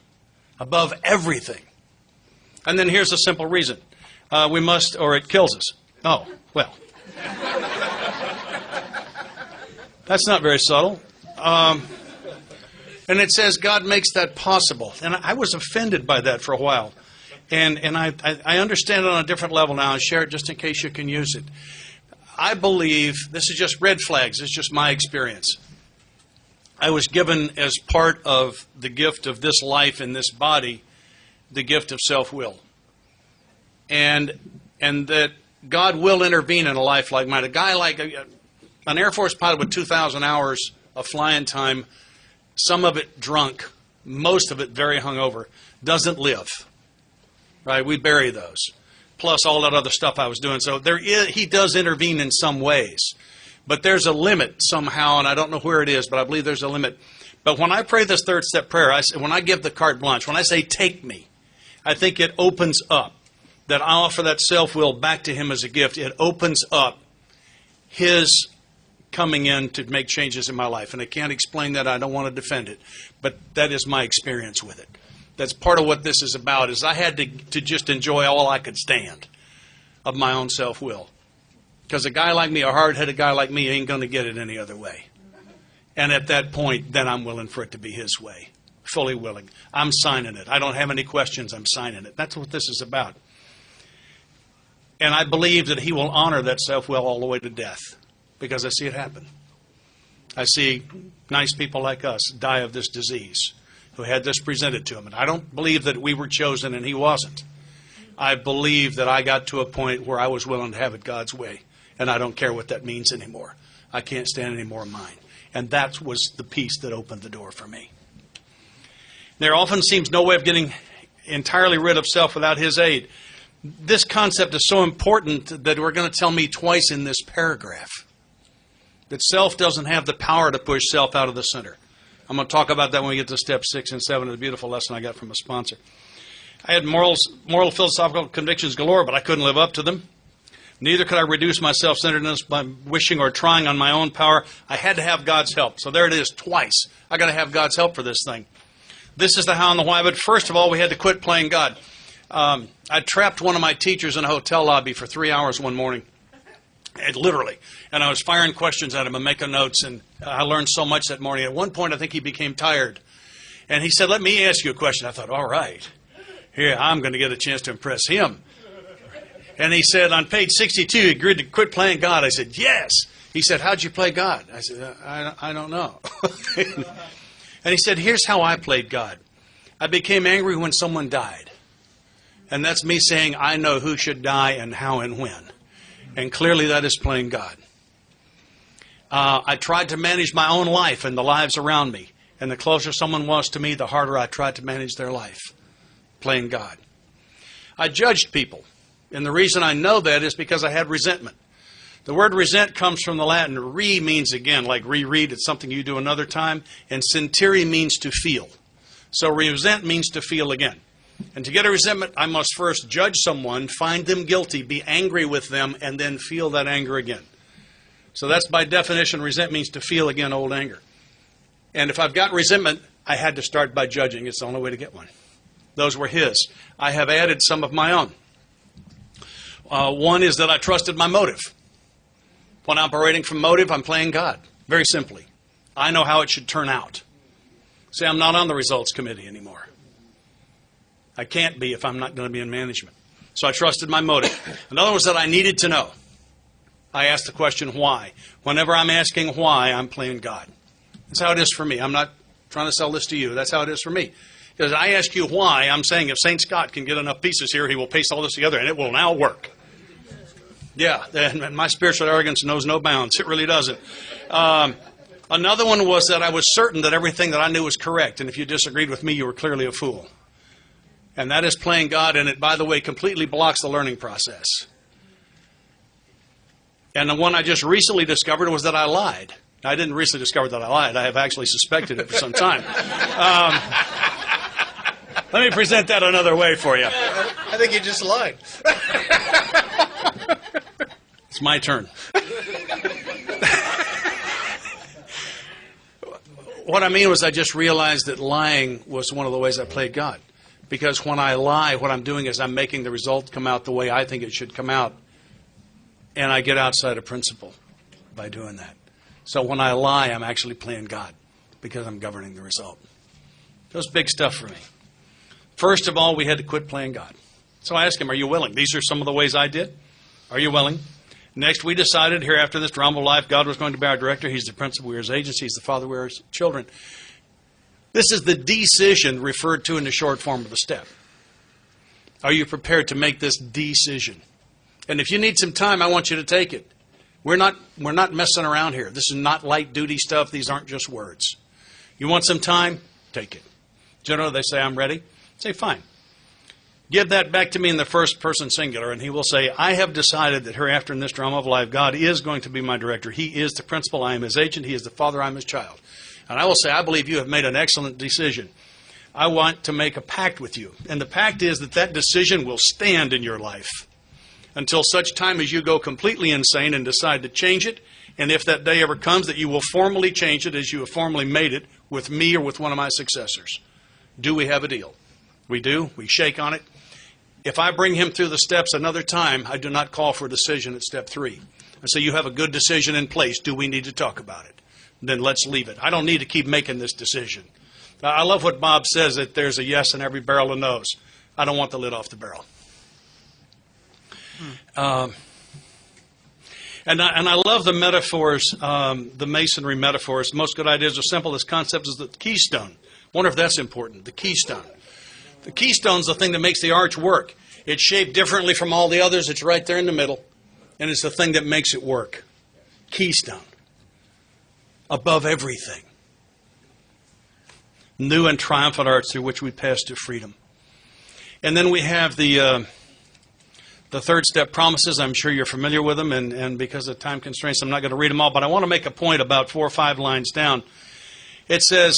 Above everything. And then here's a simple reason. We must, or it kills us. Oh, well. That's not very subtle. And it says God makes that possible. And I was offended by that for a while. And I understand it on a different level now and share it just in case you can use it. I believe, this is just red flags, it's just my experience. I was given as part of the gift of this life in this body, the gift of self-will. And that God will intervene in a life like mine. A guy like an Air Force pilot with 2,000 hours of flying time, some of it drunk, most of it very hungover, doesn't live. Right? We bury those. Plus all that other stuff I was doing. So he does intervene in some ways. But there's a limit somehow, and I don't know where it is, but I believe there's a limit. But when I pray this 3rd step prayer, when I give the carte blanche, when I say take me, I think it opens up that I offer that self-will back to him as a gift. It opens up his coming in to make changes in my life. And I can't explain that. I don't want to defend it. But that is my experience with it. That's part of what this is about, is I had to just enjoy all I could stand of my own self-will. Because a guy like me, a hard-headed guy like me, ain't going to get it any other way. And at that point, then I'm willing for it to be his way. Fully willing. I'm signing it. I don't have any questions. I'm signing it. That's what this is about. And I believe that he will honor that self-will all the way to death, because I see it happen. I see nice people like us die of this disease who had this presented to him. And I don't believe that we were chosen and he wasn't. I believe that I got to a point where I was willing to have it God's way. And I don't care what that means anymore. I can't stand any more of mine. And that was the piece that opened the door for me. There often seems no way of getting entirely rid of self without his aid. This concept is so important that we're going to tell me twice in this paragraph that self doesn't have the power to push self out of the center. I'm going to talk about that when we get to step 6 and 7 of the beautiful lesson I got from a sponsor. I had moral philosophical convictions galore, but I couldn't live up to them. Neither could I reduce my self-centeredness by wishing or trying on my own power. I had to have God's help. So there it is, twice. I got to have God's help for this thing. This is the how and the why. But first of all, we had to quit playing God. I trapped one of my teachers in a hotel lobby for 3 hours one morning. Literally. And I was firing questions at him and making notes. And I learned so much that morning. At one point, I think he became tired. And he said, "Let me ask you a question." I thought, all right. Here, I'm going to get a chance to impress him. And he said, on page 62, he agreed to quit playing God. I said, yes. He said, how'd you play God? I said, I don't know. And he said, here's how I played God. I became angry when someone died. And that's me saying, I know who should die and how and when. And clearly that is playing God. I tried to manage my own life and the lives around me. And the closer someone was to me, the harder I tried to manage their life. Playing God. I judged people. And the reason I know that is because I had resentment. The word resent comes from the Latin. Re means again, like reread, it's something you do another time. And sentire means to feel. So resent means to feel again. And to get a resentment, I must first judge someone, find them guilty, be angry with them, and then feel that anger again. So that's by definition, resent means to feel again old anger. And if I've got resentment, I had to start by judging. It's the only way to get one. Those were his. I have added some of my own. One is that I trusted my motive. When I'm operating from motive, I'm playing God. Very simply. I know how it should turn out. See, I'm not on the results committee anymore. I can't be if I'm not going to be in management. So I trusted my motive. Another was that I needed to know. I asked the question, why? Whenever I'm asking why, I'm playing God. That's how it is for me. I'm not trying to sell this to you. That's how it is for me. Because I ask you why, I'm saying if St. Scott can get enough pieces here, he will paste all this together, and it will now work. Yeah, and my spiritual arrogance knows no bounds. It really doesn't. Another one was that I was certain that everything that I knew was correct, and if you disagreed with me, you were clearly a fool. And that is playing God, and it, by the way, completely blocks the learning process. And the one I just recently discovered was that I lied. I didn't recently discover that I lied. I have actually suspected it for some time. Let me present that another way for you. I think you just lied. It's my turn. What I mean was I just realized that lying was one of the ways I played God. Because when I lie, what I'm doing is I'm making the result come out the way I think it should come out. And I get outside of principle by doing that. So when I lie, I'm actually playing God because I'm governing the result. It was big stuff for me. First of all, we had to quit playing God. So I asked him, are you willing? These are some of the ways I did. Are you willing? Next, we decided here after this drama of life, God was going to be our director. He's the principal. We are his agents. He's the father. We are his children. This is the decision referred to in the short form of the step. Are you prepared to make this decision? And if you need some time, I want you to take it. We're not messing around here. This is not light duty stuff. These aren't just words. You want some time? Take it. Generally, they say, I'm ready. Say, fine. Give that back to me in the first person singular, and he will say, I have decided that hereafter in this drama of life, God is going to be my director. He is the principal. I am his agent. He is the father. I am his child. And I will say, I believe you have made an excellent decision. I want to make a pact with you. And the pact is that that decision will stand in your life until such time as you go completely insane and decide to change it. And if that day ever comes, that you will formally change it as you have formally made it with me or with one of my successors. Do we have a deal? We do. We shake on it. If I bring him through the steps another time, I do not call for a decision at step 3. I say, you have a good decision in place. Do we need to talk about it? Then let's leave it. I don't need to keep making this decision. I love what Bob says, that there's a yes in every barrel of no's. I don't want the lid off the barrel. And I love the metaphors, the masonry metaphors. Most good ideas are simple. This concept is the keystone. Wonder if that's important, the keystone. The keystone's the thing that makes the arch work. It's shaped differently from all the others. It's right there in the middle. And it's the thing that makes it work. Keystone. Above everything. New and triumphant arch through which we pass to freedom. And then we have the third step promises. I'm sure you're familiar with them, and because of time constraints, I'm not going to read them all, but I want to make a point about 4 or 5 lines down. It says,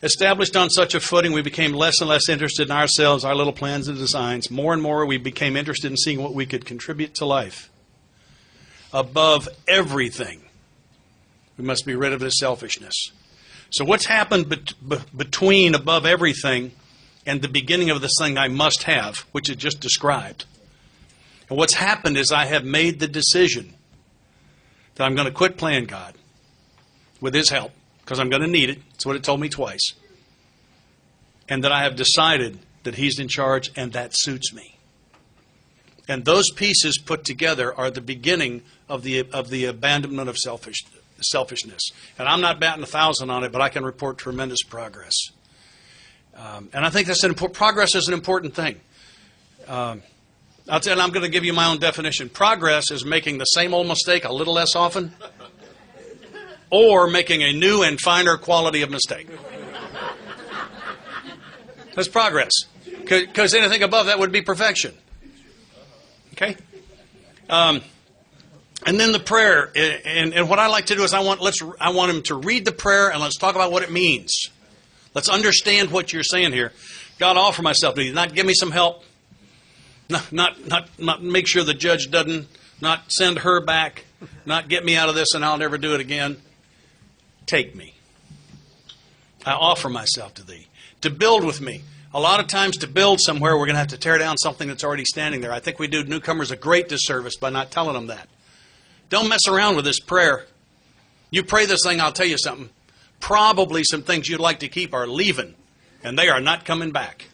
established on such a footing, we became less and less interested in ourselves, our little plans and designs. More and more, we became interested in seeing what we could contribute to life. Above everything, we must be rid of this selfishness. So what's happened between above everything and the beginning of this thing I must have, which is just described? And what's happened is I have made the decision that I'm going to quit playing God with His help, because I'm going to need it. That's what it told me twice. And that I have decided that He's in charge, and that suits me. And those pieces put together are the beginning of the abandonment of selfishness. And I'm not batting 1,000 on it, but I can report tremendous progress. And I think that's progress is an important thing. I'm going to give you my own definition. Progress is making the same old mistake a little less often, or making a new and finer quality of mistake. That's progress. Because anything above that would be perfection. Okay? And then the prayer, and what I like to do is I want him to read the prayer, and let's talk about what it means. Let's understand what you're saying here. God, I offer myself to you. Not give me some help. Not make sure the judge doesn't. Not send her back. Not get me out of this and I'll never do it again. Take me. I offer myself to thee. To build with me. A lot of times to build somewhere, we're going to have to tear down something that's already standing there. I think we do newcomers a great disservice by not telling them that. Don't mess around with this prayer. You pray this thing, I'll tell you something. Probably some things you'd like to keep are leaving, and they are not coming back.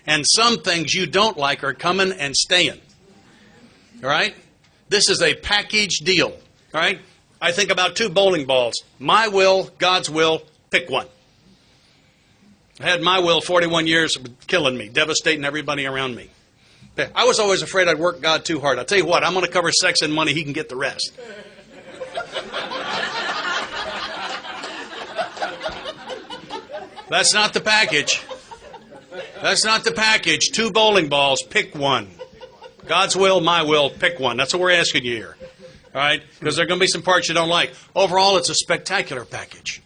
And some things you don't like are coming and staying. All right? This is a package deal. All right? I think about 2 bowling balls. My will, God's will, pick one. I had my will 41 years, killing me, devastating everybody around me. I was always afraid I'd work God too hard. I'll tell you what, I'm going to cover sex and money. He can get the rest. That's not the package. That's not the package. 2 bowling balls, pick one. God's will, my will, pick one. That's what we're asking you here. All right? Because there are going to be some parts you don't like. Overall, it's a spectacular package.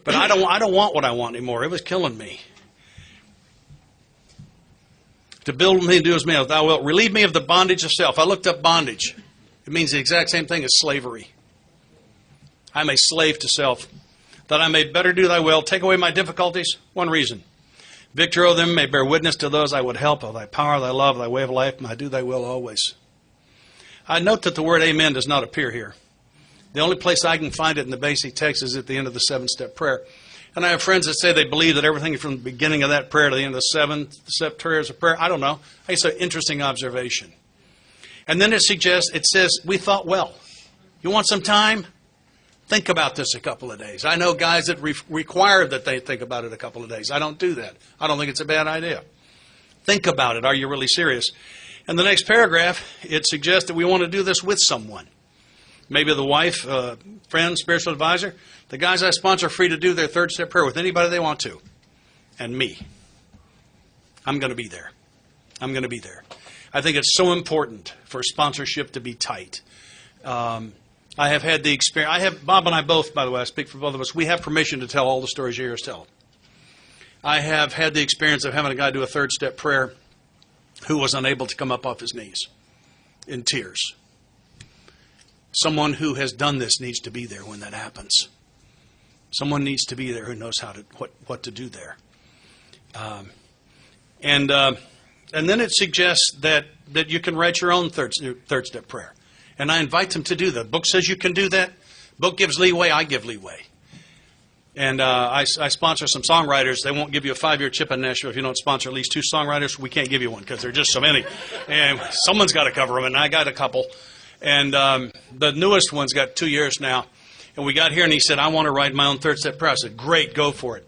But I don't want what I want anymore. It was killing me. To build me and do as me as thou wilt. Relieve me of the bondage of self. I looked up bondage. It means the exact same thing as slavery. I'm a slave to self. That I may better do thy will. Take away my difficulties. One reason. Victory over them may bear witness to those I would help. Of thy power, thy love, thy way of life, may I do thy will always. I note that the word amen does not appear here. The only place I can find it in the basic text is at the end of the 7-step prayer. And I have friends that say they believe that everything from the beginning of that prayer to the end of the 7-step prayer is a prayer. I don't know. It's an interesting observation. And then it says, we thought well. You want some time? Think about this a couple of days. I know guys that require that they think about it a couple of days. I don't do that. I don't think it's a bad idea. Think about it. Are you really serious? And the next paragraph, it suggests that we want to do this with someone. Maybe the wife, friend, spiritual advisor. The guys I sponsor are free to do their 3rd-step prayer with anybody they want to. And me. I'm going to be there. I'm going to be there. I think it's so important for sponsorship to be tight. I have had the experience. Bob and I both, by the way, I speak for both of us. We have permission to tell all the stories you hear us tell. I have had the experience of having a guy do a 3rd-step prayer who was unable to come up off his knees in tears. Someone who has done this needs to be there when that happens. Someone needs to be there who knows how to what to do there. And then it suggests that you can write your own third step prayer. And I invite them to do that. Book says you can do that. Book gives leeway, I give leeway. And I sponsor some songwriters. They won't give you a 5-year chip in Nashville if you don't sponsor at least 2 songwriters. We can't give you one because there are just so many. And someone's got to cover them, and I got a couple. And the newest one's got 2 years now. And we got here, and he said, I want to write my own third step prayer. I said, great, go for it.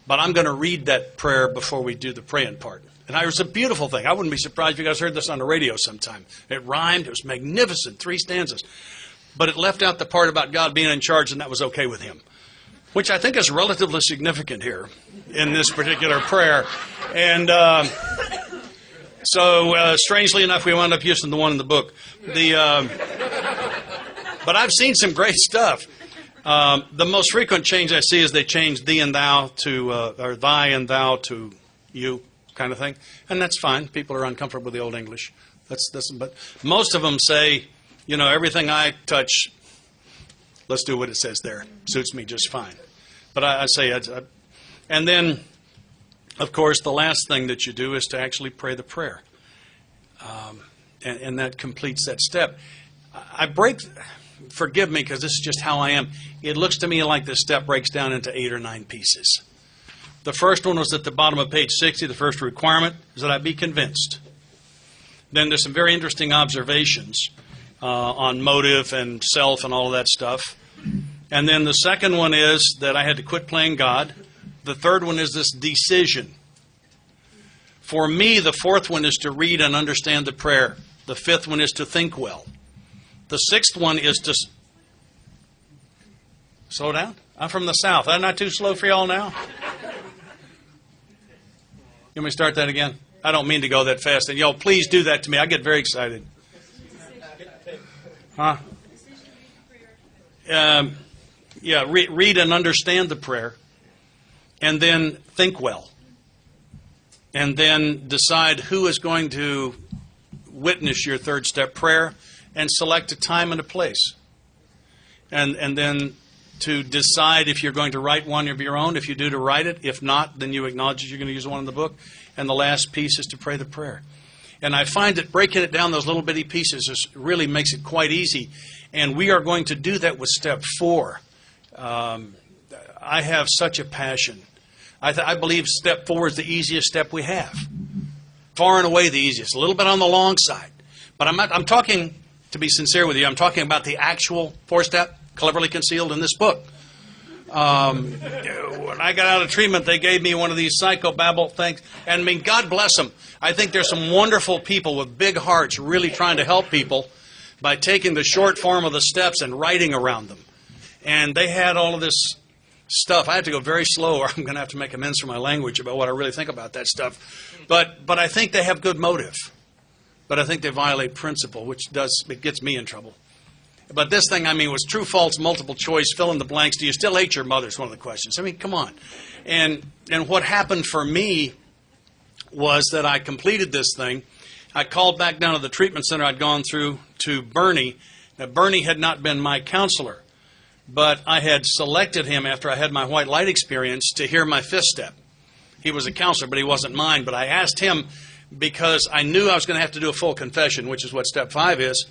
But I'm going to read that prayer before we do the praying part. And it was a beautiful thing. I wouldn't be surprised if you guys heard this on the radio sometime. It rhymed. It was magnificent, 3 stanzas. But it left out the part about God being in charge, and that was okay with him, which I think is relatively significant here in this particular prayer. And so strangely enough, we wound up using the one in the book. But I've seen some great stuff. The most frequent change I see is they change thee and thou to, or thy and thou to you kind of thing. And that's fine. People are uncomfortable with the Old English. But most of them say, everything I touch, let's do what it says there. Suits me just fine. But I say, and then, of course, the last thing that you do is to actually pray the prayer. And that completes that step. Forgive me because this is just how I am. It looks to me like this step breaks down into 8 or 9 pieces. The first one was at the bottom of page 60. The first requirement is that I be convinced. Then there's some very interesting observations on motive and self and all of that stuff. And then the second one is that I had to quit playing God. The third one is this decision. For me, the fourth one is to read and understand the prayer. The fifth one is to think well. The sixth one is to... Slow down? I'm from the South. I'm not too slow for y'all now? You want me to start that again? I don't mean to go that fast. And y'all, please do that to me. I get very excited. Huh? Read and understand the prayer. And then think well. And then decide who is going to witness your third step prayer. And select a time and a place. And then to decide if you're going to write one of your own. If you do, to write it. If not, then you acknowledge that you're going to use one in the book. And the last piece is to pray the prayer. And I find that breaking it down, those little bitty pieces, really makes it quite easy. And we are going to do that with step 4. I have such a passion. I believe step 4 is the easiest step we have. Far and away the easiest. A little bit on the long side. But I'm talking... To be sincere with you, I'm talking about the actual 4-step, cleverly concealed in this book. When I got out of treatment, they gave me one of these psychobabble things. And I mean, God bless them. I think there's some wonderful people with big hearts really trying to help people by taking the short form of the steps and writing around them. And they had all of this stuff. I have to go very slow or I'm going to have to make amends for my language about what I really think about that stuff. But I think they have good motive. But I think they violate principle, which gets me in trouble. But this thing, was true, false, multiple choice, fill in the blanks. Do you still hate your mother is one of the questions. Come on. And what happened for me was that I completed this thing. I called back down to the treatment center I'd gone through to Bernie. Now, Bernie had not been my counselor, but I had selected him after I had my white light experience to hear my 5th step. He was a counselor, but he wasn't mine. But I asked him, because I knew I was going to have to do a full confession, which is what step 5 is.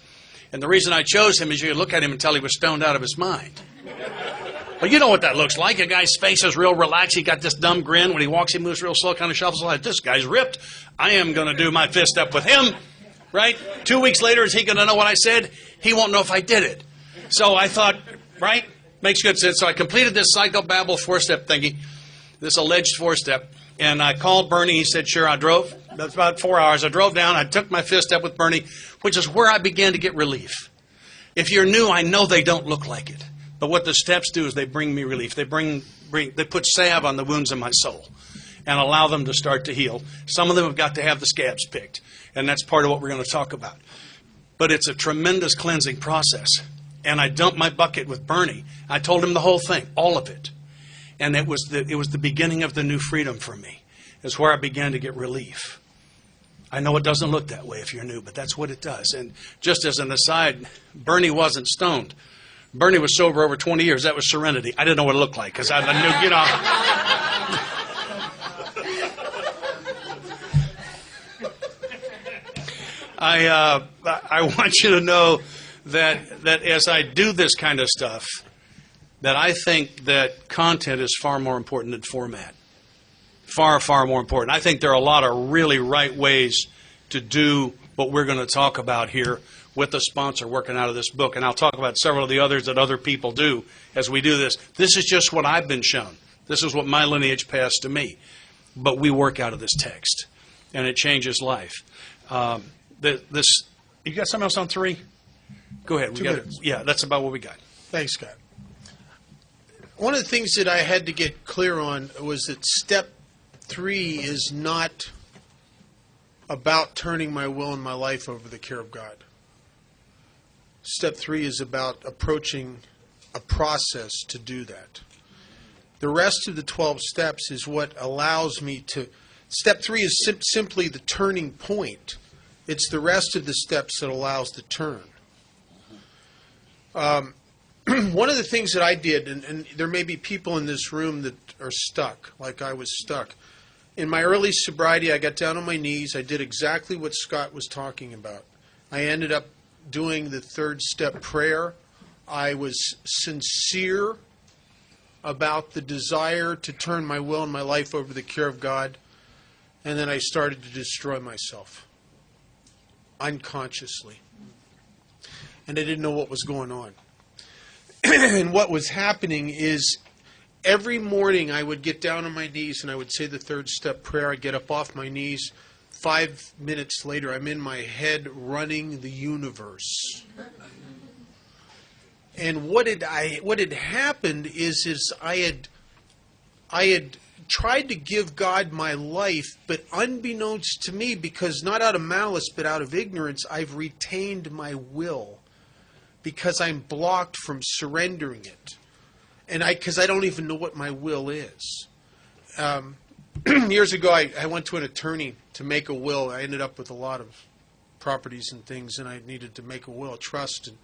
And the reason I chose him is you could look at him and tell he was stoned out of his mind. Well, you know what that looks like. A guy's face is real relaxed. He got this dumb grin. When he walks, he moves real slow, kind of shuffles like, this guy's ripped. I am going to do my 5th step with him, right? 2 weeks later, is he going to know what I said? He won't know if I did it. So I thought, right? Makes good sense. So I completed this psychobabble 4-step thingy, this alleged 4-step. And I called Bernie. He said, sure. I drove. That's about 4 hours. I drove down. I took my 5th step with Bernie, which is where I began to get relief. If you're new, I know they don't look like it. But what the steps do is they bring me relief. They put salve on the wounds in my soul and allow them to start to heal. Some of them have got to have the scabs picked. And that's part of what we're going to talk about. But it's a tremendous cleansing process. And I dumped my bucket with Bernie. I told him the whole thing, all of it. And it was the beginning of the new freedom for me. It's where I began to get relief. I know it doesn't look that way if you're new, but that's what it does. And just as an aside, Bernie wasn't stoned. Bernie was sober over 20 years. That was serenity. I didn't know what it looked like because I knew, I want you to know that as I do this kind of stuff, that I think that content is far more important than format. Far, far more important. I think there are a lot of really right ways to do what we're going to talk about here with the sponsor working out of this book. And I'll talk about several of the others that other people do as we do this. This is just what I've been shown. This is what my lineage passed to me. But we work out of this text, and it changes life. You got something else on 3? Go ahead. 2 minutes. Yeah, that's about what we got. Thanks, Scott. One of the things that I had to get clear on was that step 3 is not about turning my will and my life over the care of God. Step 3 is about approaching a process to do that. The rest of the 12 steps is what allows me to. Step 3 is simply the turning point. It's the rest of the steps that allows the turn. One of the things that I did, and there may be people in this room that are stuck, like I was stuck. In my early sobriety, I got down on my knees. I did exactly what Scott was talking about. I ended up doing the 3rd step prayer. I was sincere about the desire to turn my will and my life over to the care of God. And then I started to destroy myself unconsciously. And I didn't know what was going on. And what was happening is every morning I would get down on my knees and I would say the 3rd step prayer. I'd get up off my knees. 5 minutes later, I'm in my head running the universe. And what had happened is I had tried to give God my life, but unbeknownst to me, because not out of malice but out of ignorance, I've retained my will because I'm blocked from surrendering it, and because I don't even know what my will is. Years ago, I went to an attorney to make a will. I ended up with a lot of properties and things, and I needed to make a will, a trust. And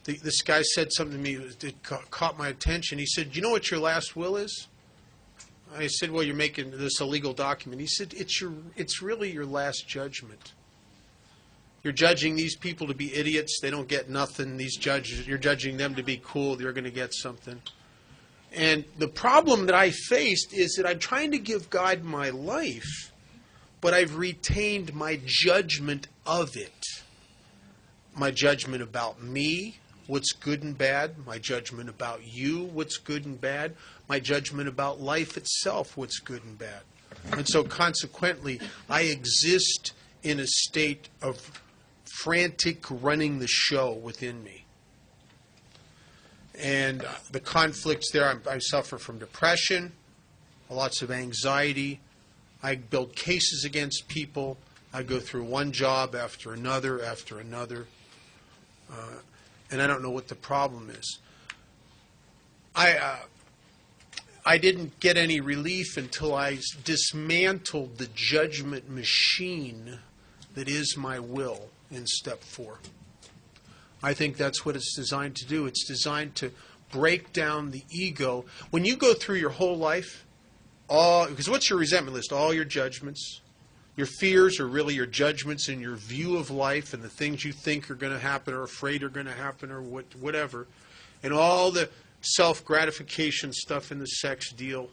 this guy said something to me that caught my attention. He said, "You know what your last will is?" I said, "Well, you're making this a legal document." He said, "It's really your last judgment. You're judging these people to be idiots. They don't get nothing. These judges, you're judging them to be cool. They're going to get something." And the problem that I faced is that I'm trying to give God my life, but I've retained my judgment of it. My judgment about me, what's good and bad. My judgment about you, what's good and bad. My judgment about life itself, what's good and bad. And so consequently, I exist in a state of frantic running the show within me. And the conflicts there, I suffer from depression, lots of anxiety. I build cases against people. I go through one job after another, and I don't know what the problem is. I didn't get any relief until I dismantled the judgment machine that is my will in step 4. I think that's what it's designed to do. It's designed to break down the ego. When you go through your whole life, because what's your resentment list? All your judgments. Your fears are really your judgments and your view of life and the things you think are going to happen or afraid are going to happen or whatever. And all the self-gratification stuff in the sex deal.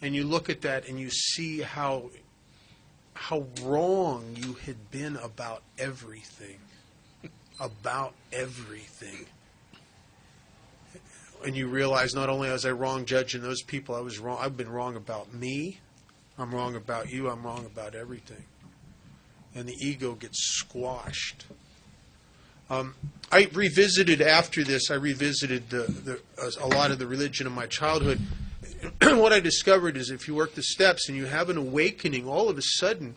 And you look at that and you see how wrong you had been about everything. About everything. And you realize not only was I wrong judging those people, I've been wrong about me. I'm wrong about you. I'm wrong about everything. And the ego gets squashed. I revisited after this. I revisited a lot of the religion of my childhood. What I discovered is if you work the steps and you have an awakening, all of a sudden,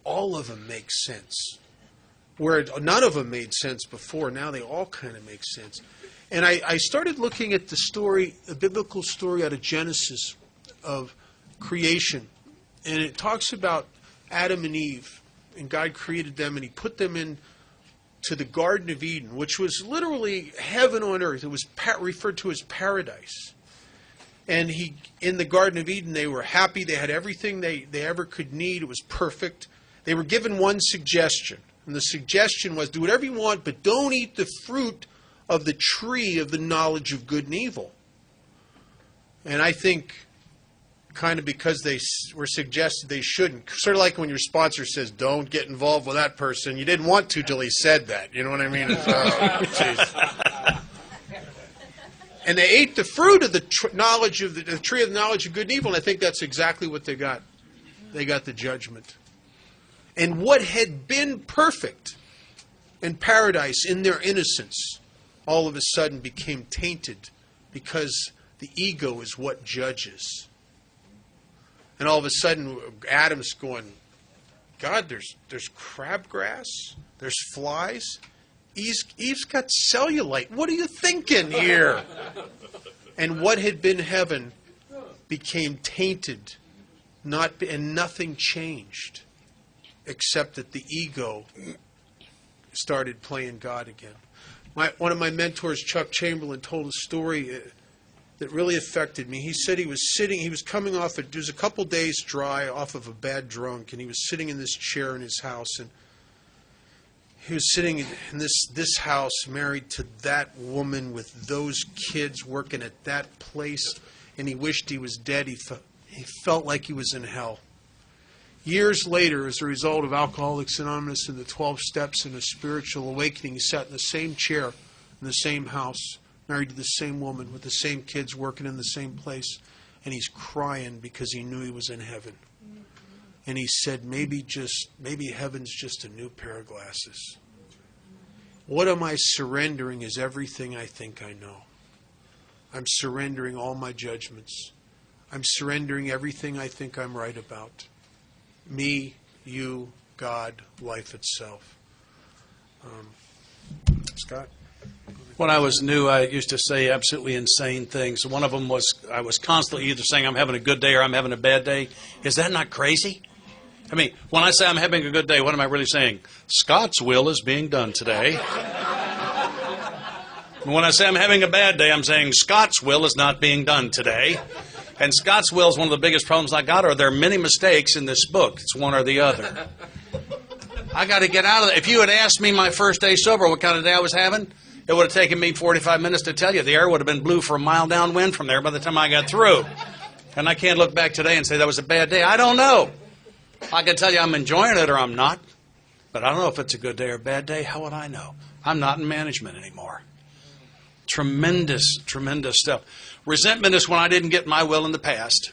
all of them make sense. Where none of them made sense before, now they all kind of make sense. And I started looking at the story, a biblical story out of Genesis of creation. And it talks about Adam and Eve. And God created them and He put them into the Garden of Eden, which was literally heaven on earth. It was referred to as paradise. And in the Garden of Eden, they were happy. They had everything they ever could need. It was perfect. They were given one suggestion. And the suggestion was, do whatever you want, but don't eat the fruit of the tree of the knowledge of good and evil. And I think kind of because they were suggested they shouldn't. Sort of like when your sponsor says, don't get involved with that person. You didn't want to till he said that. You know what I mean? It's, jeez. And they ate the fruit of the knowledge of the tree of the knowledge of good and evil, and I think that's exactly what they got. They got the judgment. And what had been perfect in paradise in their innocence all of a sudden became tainted because the ego is what judges. And all of a sudden, Adam's going, God, there's crabgrass, there's flies. Eve's got cellulite. What are you thinking here? And what had been heaven became tainted, and nothing changed, except that the ego started playing God again. One of my mentors, Chuck Chamberlain, told a story that really affected me. He said he was coming off, it was a couple days dry off of a bad drunk, and he was sitting in this chair in his house, and he was sitting in this house married to that woman with those kids working at that place, and he wished he was dead. He felt like he was in hell. Years later, as a result of Alcoholics Anonymous and the 12 steps and a spiritual awakening, he sat in the same chair in the same house, married to the same woman with the same kids working in the same place, and he's crying because he knew he was in heaven. And he said, maybe heaven's just a new pair of glasses. What am I surrendering is everything I think I know. I'm surrendering all my judgments. I'm surrendering everything I think I'm right about. Me, you, God, life itself. Scott? When I was new, I used to say absolutely insane things. One of them was I was constantly either saying I'm having a good day or I'm having a bad day. Is that not crazy? I mean, when I say I'm having a good day, what am I really saying? Scott's will is being done today. And when I say I'm having a bad day, I'm saying Scott's will is not being done today. And Scott's will is one of the biggest problems I got, are there are many mistakes in this book. It's one or the other. I got to get out of it. If you had asked me my first day sober what kind of day I was having, it would have taken me 45 minutes to tell you. The air would have been blue for a mile downwind from there by the time I got through. And I can't look back today and say that was a bad day. I don't know. I can tell you I'm enjoying it or I'm not. But I don't know if it's a good day or a bad day. How would I know? I'm not in management anymore. Tremendous, tremendous stuff. Resentment is when I didn't get my will in the past.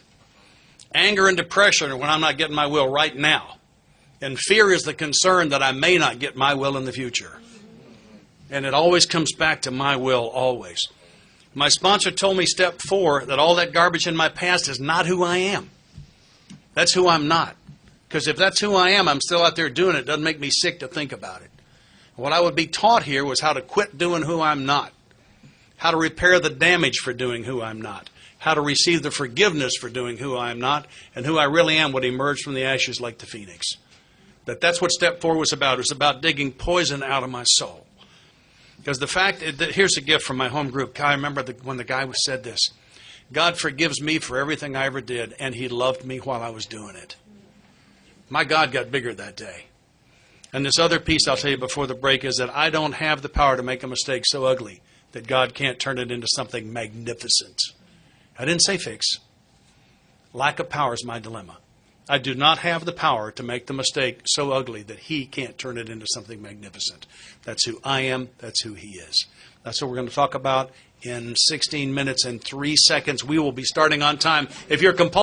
Anger and depression are when I'm not getting my will right now. And fear is the concern that I may not get my will in the future. And it always comes back to my will, always. My sponsor told me, step 4, that all that garbage in my past is not who I am. That's who I'm not. Because if that's who I am, I'm still out there doing it. It doesn't make me sick to think about it. What I would be taught here was how to quit doing who I'm not. How to repair the damage for doing who I'm not. How to receive the forgiveness for doing who I'm not. And who I really am would emerge from the ashes like the phoenix. But that's what step 4 was about. It was about digging poison out of my soul. Because the fact that, here's a gift from my home group. I remember when the guy said this. God forgives me for everything I ever did, and he loved me while I was doing it. My God got bigger that day. And this other piece I'll tell you before the break is that I don't have the power to make a mistake so ugly that God can't turn it into something magnificent. I didn't say fix. Lack of power is my dilemma. I do not have the power to make the mistake so ugly that he can't turn it into something magnificent. That's who I am. That's who he is. That's what we're going to talk about in 16 minutes and 3 seconds. We will be starting on time. If you're compulsive,